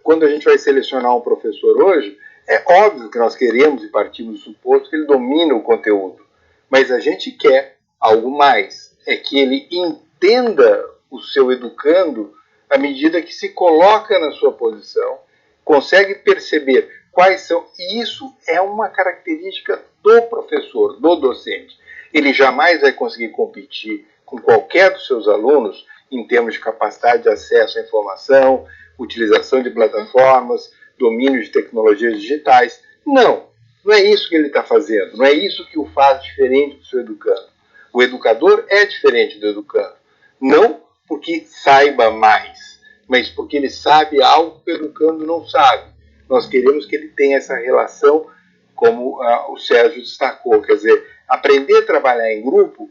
quando a gente vai selecionar um professor hoje, é óbvio que nós queremos e partimos do suposto que ele domina o conteúdo, mas a gente quer algo mais, é que ele entenda o seu educando à medida que se coloca na sua posição, consegue perceber quais são, e isso é uma característica do professor, do docente. Ele jamais vai conseguir competir com qualquer dos seus alunos em termos de capacidade de acesso à informação, utilização de plataformas, domínio de tecnologias digitais. Não é isso que ele está fazendo, não é isso que o faz diferente do seu educando. O educador é diferente do educando, não porque saiba mais, mas porque ele sabe algo que o educando não sabe. Nós queremos que ele tenha essa relação, como o Sérgio destacou, quer dizer, aprender a trabalhar em grupo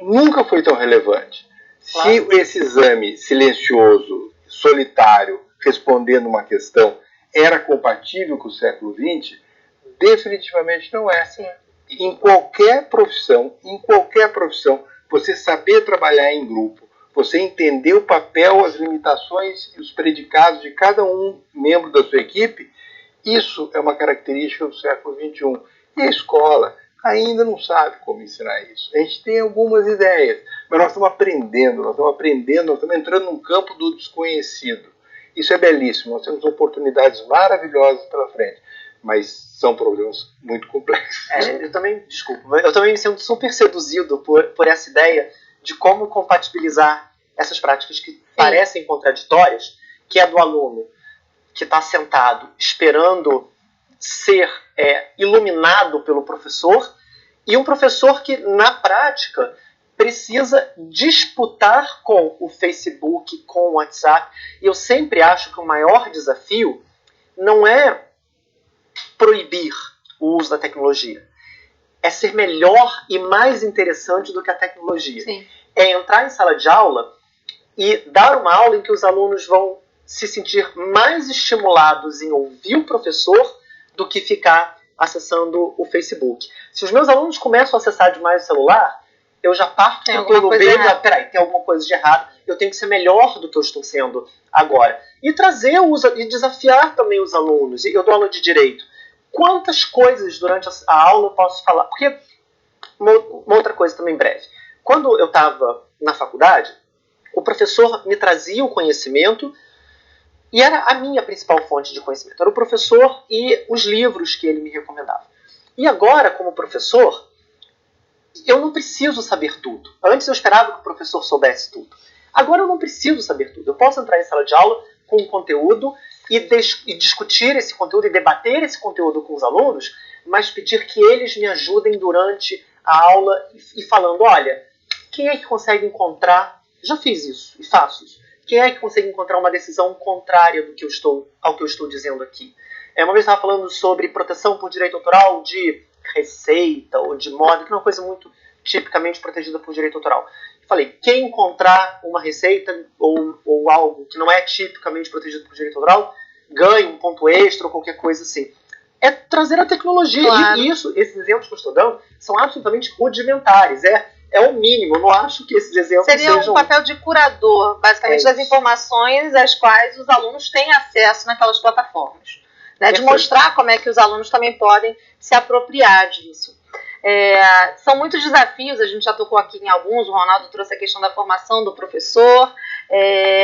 nunca foi tão relevante. Claro. Se esse exame silencioso, solitário, respondendo uma questão, era compatível com o século XX, definitivamente não é. Sim. Em qualquer profissão, você saber trabalhar em grupo, você entender o papel, as limitações e os predicados de cada membro da sua equipe, isso é uma característica do século XXI. E a escola ainda não sabe como ensinar isso. A gente tem algumas ideias, mas nós estamos aprendendo, nós estamos entrando num campo do desconhecido. Isso é belíssimo, nós temos oportunidades maravilhosas pela frente. mas são problemas muito complexos. Eu também me sinto super seduzido por essa ideia de como compatibilizar essas práticas que parecem contraditórias, que é do aluno que está sentado esperando ser iluminado pelo professor, e um professor que, na prática, precisa disputar com o Facebook, com o WhatsApp. E eu sempre acho que o maior desafio não é proibir o uso da tecnologia, é ser melhor e mais interessante do que a tecnologia. Sim. É entrar em sala de aula e dar uma aula em que os alunos vão se sentir mais estimulados em ouvir o professor do que ficar acessando o Facebook. Se os meus alunos começam a acessar demais o celular, eu já parto pelo meio, peraí, tem alguma coisa de errado, eu tenho que ser melhor do que eu estou sendo agora. E trazer e desafiar também os alunos. Eu dou aula de direito. Quantas coisas durante a aula eu posso falar? Porque, uma outra coisa também breve. Quando eu estava na faculdade, o professor me trazia o conhecimento e era a minha principal fonte de conhecimento. Era o professor e os livros que ele me recomendava. E agora, como professor, eu não preciso saber tudo. Antes eu esperava que o professor soubesse tudo. Agora eu não preciso saber tudo. Eu posso entrar em sala de aula com um conteúdo e discutir esse conteúdo e debater esse conteúdo com os alunos, mas pedir que eles me ajudem durante a aula e falando, olha, quem é que consegue encontrar, já fiz isso e faço isso, quem é que consegue encontrar uma decisão contrária ao que eu estou dizendo aqui? Uma vez eu estava falando sobre proteção por direito autoral de receita ou de moda, que é uma coisa muito tipicamente protegida por direito autoral. Falei, quem encontrar uma receita ou algo que não é tipicamente protegido por direito autoral, ganha um ponto extra ou qualquer coisa assim. É trazer a tecnologia. Claro. E esses exemplos que eu estou dando são absolutamente rudimentares. É o mínimo. Eu não acho que esses exemplos Seria sejam... um papel de curador, basicamente, das informações às quais os alunos têm acesso naquelas plataformas. Né? De mostrar como é que os alunos também podem se apropriar disso. São muitos desafios, a gente já tocou aqui em alguns, o Ronaldo trouxe a questão da formação do professor.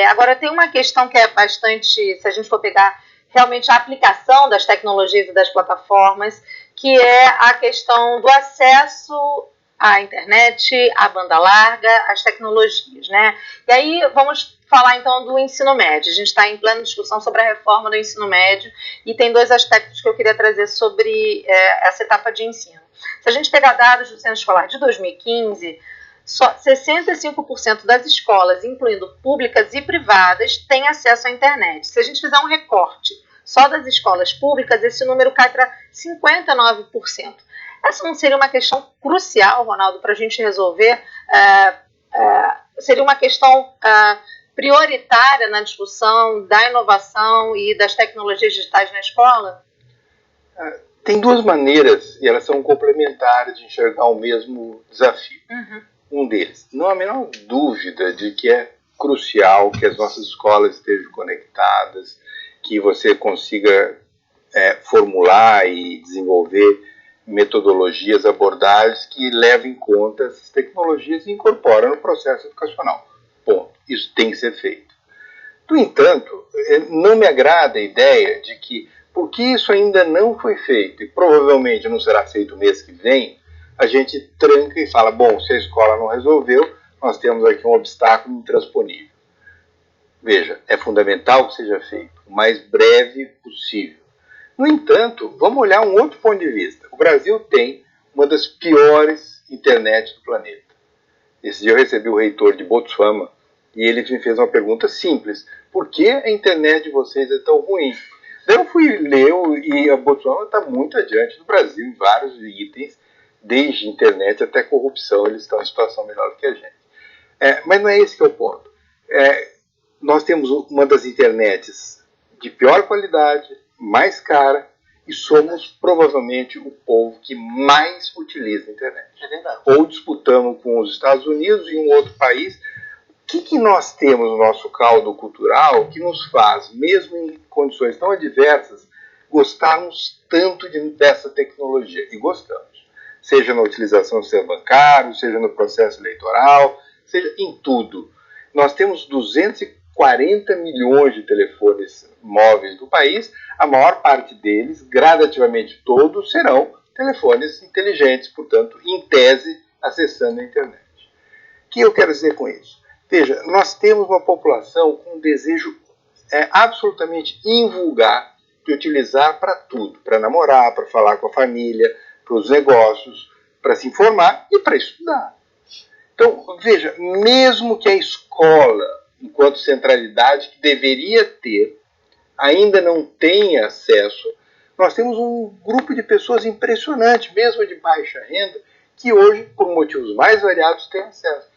Agora tem uma questão que é bastante, se a gente for pegar realmente a aplicação das tecnologias e das plataformas, que é a questão do acesso à internet, à banda larga, às tecnologias, né? E aí vamos falar então do ensino médio. A gente está em plena discussão sobre a reforma do ensino médio e tem dois aspectos que eu queria trazer sobre essa etapa de ensino. Se a gente pegar dados do Censo Escolar de 2015, só 65% das escolas, incluindo públicas e privadas, têm acesso à internet. Se a gente fizer um recorte só das escolas públicas, esse número cai para 59%. Essa não seria uma questão crucial, Ronaldo, para a gente resolver? Seria uma questão prioritária na discussão da inovação e das tecnologias digitais na escola? Tem duas maneiras, e elas são complementares, de enxergar o mesmo desafio. Uhum. Um deles, não há a menor dúvida de que é crucial que as nossas escolas estejam conectadas, que você consiga formular e desenvolver metodologias, abordagens que levem em conta essas tecnologias e incorporam no processo educacional. Ponto. Isso tem que ser feito. No entanto, não me agrada a ideia de que, porque isso ainda não foi feito e provavelmente não será feito mês que vem, a gente tranca e fala, bom, se a escola não resolveu, nós temos aqui um obstáculo intransponível. Veja, é fundamental que seja feito o mais breve possível. No entanto, vamos olhar um outro ponto de vista. O Brasil tem uma das piores internets do planeta. Esse dia eu recebi o reitor de Botswana e ele me fez uma pergunta simples. Por que a internet de vocês é tão ruim? Daí eu fui ler e a Botswana está muito adiante do Brasil em vários itens, desde internet até corrupção, eles estão em situação melhor do que a gente. Mas não é esse que é o ponto. Nós temos uma das internets de pior qualidade, mais cara, e somos provavelmente o povo que mais utiliza a internet. É verdade. Ou disputamos com os Estados Unidos e um outro país. O que nós temos no nosso caldo cultural que nos faz, mesmo em condições tão adversas, gostarmos tanto dessa tecnologia? E gostamos. Seja na utilização do sistema bancário, seja no processo eleitoral, seja em tudo. Nós temos 40 milhões de telefones móveis do país, a maior parte deles, gradativamente todos, serão telefones inteligentes, portanto, em tese, acessando a internet. O que eu quero dizer com isso? Veja, nós temos uma população com um desejo absolutamente invulgar de utilizar para tudo, para namorar, para falar com a família, para os negócios, para se informar e para estudar. Então, veja, mesmo que a escola, enquanto centralidade que deveria ter, ainda não tenha acesso, nós temos um grupo de pessoas impressionante, mesmo de baixa renda, que hoje, por motivos mais variados, tem acesso.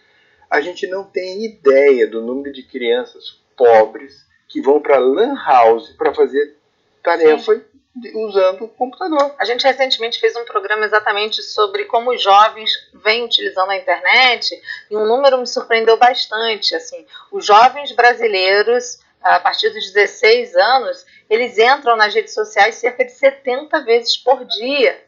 A gente não tem ideia do número de crianças pobres que vão para a Lan House para fazer tarefa usando o computador. A gente recentemente fez um programa exatamente sobre como os jovens vêm utilizando a internet e um número me surpreendeu bastante. Assim, os jovens brasileiros, a partir dos 16 anos, eles entram nas redes sociais cerca de 70 vezes por dia.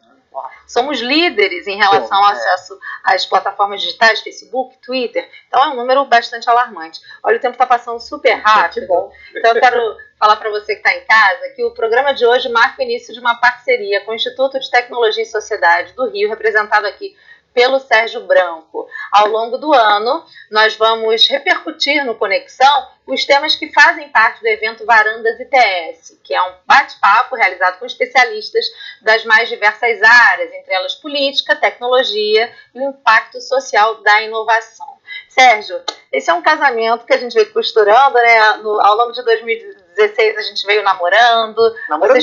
Somos líderes em relação ao acesso às plataformas digitais, Facebook, Twitter. Então é um número bastante alarmante. Olha, o tempo está passando super rápido. Então eu quero falar para você que está em casa que o programa de hoje marca o início de uma parceria com o Instituto de Tecnologia e Sociedade do Rio, representado aqui pelo Sérgio Branco. Ao longo do ano, nós vamos repercutir no Conexão os temas que fazem parte do evento Varandas ITS, que é um bate-papo realizado com especialistas das mais diversas áreas, entre elas política, tecnologia e o impacto social da inovação. Sérgio, esse é um casamento que a gente veio costurando, né? Ao longo de 2016 a gente veio namorando. Namoro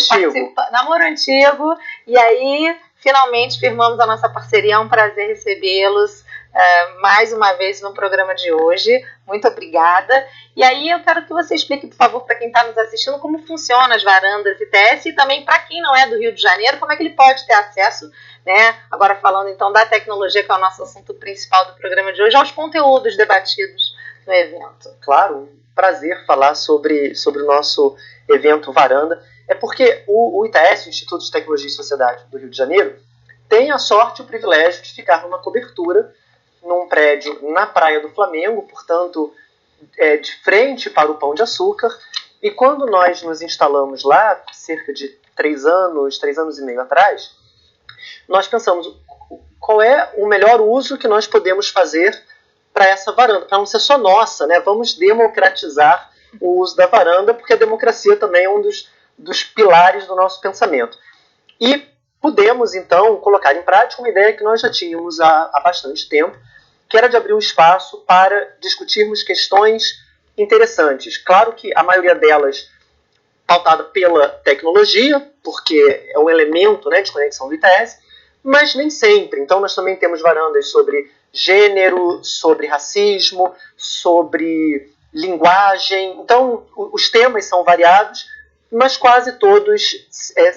antigo. E aí, finalmente, firmamos a nossa parceria. É um prazer recebê-los mais uma vez no programa de hoje. Muito obrigada. E aí eu quero que você explique, por favor, para quem está nos assistindo, como funcionam as varandas ITS e também para quem não é do Rio de Janeiro, como é que ele pode ter acesso, né? Agora falando então da tecnologia, que é o nosso assunto principal do programa de hoje, aos conteúdos debatidos no evento. Claro, um prazer falar sobre o nosso evento Varanda. É porque o ITS, o Instituto de Tecnologia e Sociedade do Rio de Janeiro, tem a sorte e o privilégio de ficar numa cobertura num prédio na Praia do Flamengo, portanto, de frente para o Pão de Açúcar. E quando nós nos instalamos lá, cerca de 3 anos e meio atrás, nós pensamos qual é o melhor uso que nós podemos fazer para essa varanda, para não ser só nossa, né? Vamos democratizar o uso da varanda, porque a democracia também é um dos pilares do nosso pensamento. E pudemos, então, colocar em prática uma ideia que nós já tínhamos há bastante tempo, que era de abrir um espaço para discutirmos questões interessantes. Claro que a maioria delas pautada pela tecnologia, porque é um elemento, né, de conexão do ITS, mas nem sempre. Então nós também temos varandas sobre gênero, sobre racismo, sobre linguagem. Então os temas são variados, mas quase todos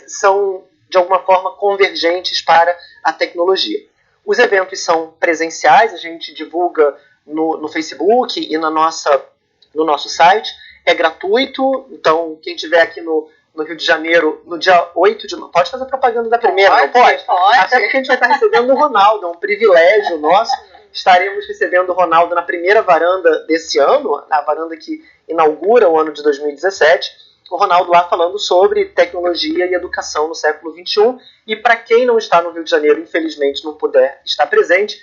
são de alguma forma convergentes para a tecnologia. Os eventos são presenciais, a gente divulga no Facebook e no nosso site. É gratuito, então quem estiver aqui no Rio de Janeiro, no dia 8 de março, pode fazer propaganda da primeira, não pode? Até porque a gente vai estar recebendo o Ronaldo, é um privilégio nosso. Estaremos recebendo o Ronaldo na primeira varanda desse ano, a varanda que inaugura o ano de 2017. O Ronaldo lá falando sobre tecnologia e educação no século XXI. E para quem não está no Rio de Janeiro, infelizmente não puder estar presente,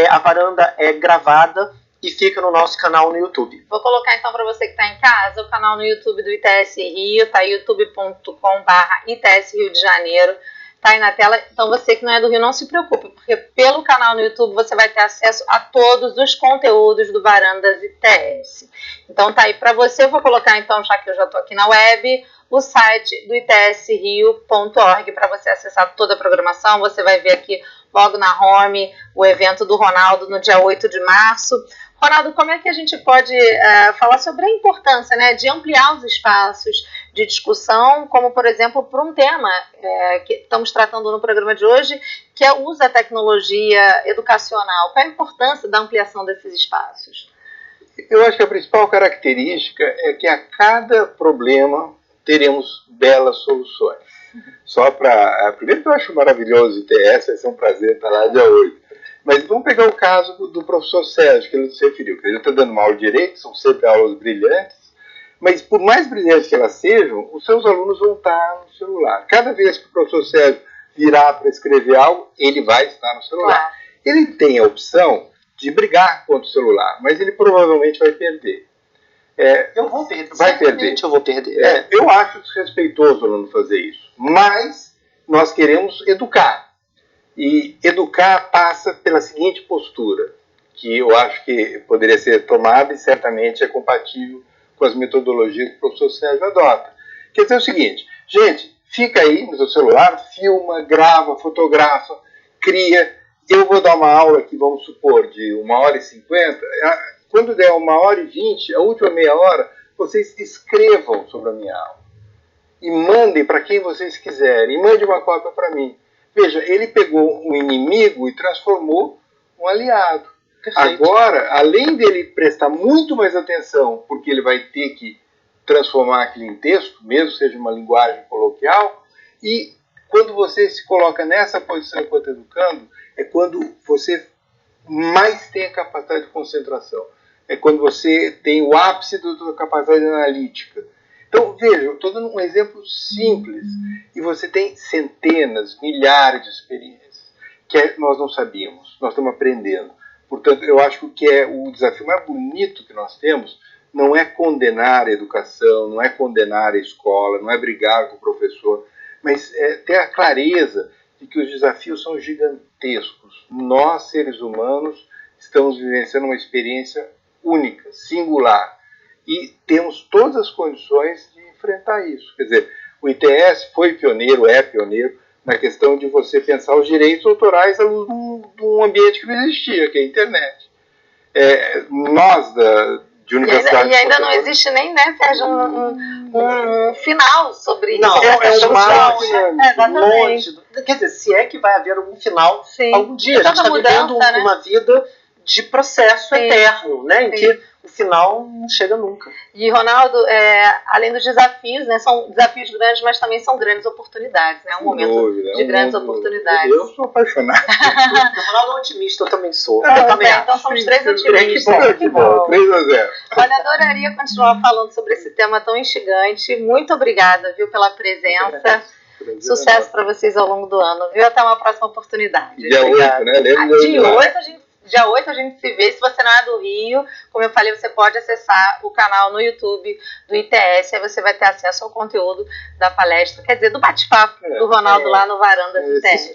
a varanda é gravada e fica no nosso canal no YouTube. Vou colocar então para você que está em casa o canal no YouTube do ITS Rio, tá? youtube.com/ITS Rio de Janeiro. Tá aí na tela. Então você que não é do Rio, não se preocupe, porque pelo canal no YouTube você vai ter acesso a todos os conteúdos do Varandas ITS. Então tá aí para você. Eu vou colocar então, já que eu já estou aqui na web, o site do itsrio.org para você acessar toda a programação. Você vai ver aqui logo na home o evento do Ronaldo no dia 8 de março. Ronaldo, como é que a gente pode falar sobre a importância, né, de ampliar os espaços de discussão, como, por exemplo, por um tema que estamos tratando no programa de hoje, que é o uso da tecnologia educacional? Qual é a importância da ampliação desses espaços? Eu acho que a principal característica é que a cada problema teremos belas soluções. Primeiro que eu acho maravilhoso o ITS, vai ser um prazer estar lá dia 8. Mas vamos pegar o caso do professor Sérgio, que ele se referiu. Ele está dando uma aula de direito, são sempre aulas brilhantes, Mas por mais brilhantes que elas sejam, os seus alunos vão estar no celular. Cada vez que o professor Sérgio virar para escrever algo, ele vai estar no celular. Claro. Ele tem a opção de brigar contra o celular, mas ele provavelmente vai perder. Eu vou perder. Vai perder. Eu vou perder. Eu acho desrespeitoso o aluno fazer isso, mas nós queremos educar. E educar passa pela seguinte postura, que eu acho que poderia ser tomada e certamente é compatível com as metodologias que o professor Sérgio adota. Quer dizer o seguinte, gente, fica aí no seu celular, filma, grava, fotografa, cria. Eu vou dar uma aula aqui, vamos supor, de 1h50. Quando der 1h20, a última meia hora, vocês escrevam sobre a minha aula. E mandem para quem vocês quiserem. E mande uma cópia para mim. Veja, ele pegou um inimigo e transformou um aliado. Perfeito. Agora, além dele prestar muito mais atenção, porque ele vai ter que transformar aquilo em texto, mesmo que seja uma linguagem coloquial, e quando você se coloca nessa posição enquanto educando, é quando você mais tem a capacidade de concentração. É quando você tem o ápice da sua capacidade analítica. Então, veja, eu estou dando um exemplo simples. E você tem centenas, milhares de experiências que nós não sabíamos, nós estamos aprendendo. Portanto, eu acho que o desafio mais bonito que nós temos não é condenar a educação, não é condenar a escola, não é brigar com o professor, mas é ter a clareza de que os desafios são gigantescos. Nós, seres humanos, estamos vivenciando uma experiência única, singular, e temos todas as condições de enfrentar isso. Quer dizer, o ITS foi pioneiro, é pioneiro, na questão de você pensar os direitos autorais de um ambiente que não existia, que é a internet. Nós, de universidade... E ainda não existe nem, né, Sérgio, um final sobre isso. Não, é um marco longe. Quer dizer, se é que vai haver algum final, sim, algum dia. A gente está vivendo uma vida de processo eterno, né, em que o final não chega nunca. E, Ronaldo, além dos desafios, né, são desafios grandes, mas também são grandes oportunidades, né? É um momento de grandes oportunidades. Eu sou apaixonado. O Ronaldo é otimista, eu também sou. Então somos três otimistas. Que bom, 3-0. Olha, adoraria continuar falando sobre esse tema tão instigante. Muito obrigada, viu, pela presença. Sucesso para vocês ao longo do ano, viu? Até uma próxima oportunidade. Dia 8, né? Dia 8 a gente se vê. Se você não é do Rio, como eu falei, você pode acessar o canal no YouTube do ITS, aí você vai ter acesso ao conteúdo da palestra, quer dizer, do bate-papo do Ronaldo lá no Varanda do ITS.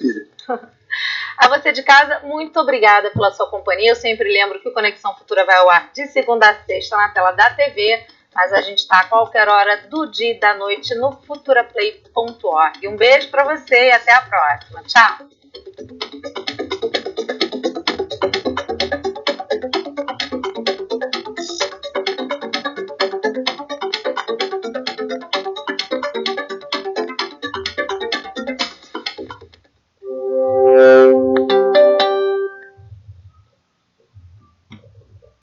A você de casa, muito obrigada pela sua companhia. Eu sempre lembro que o Conexão Futura vai ao ar de segunda a sexta na tela da TV, mas a gente está a qualquer hora do dia e da noite no futuraplay.org. Um beijo para você e até a próxima. Tchau!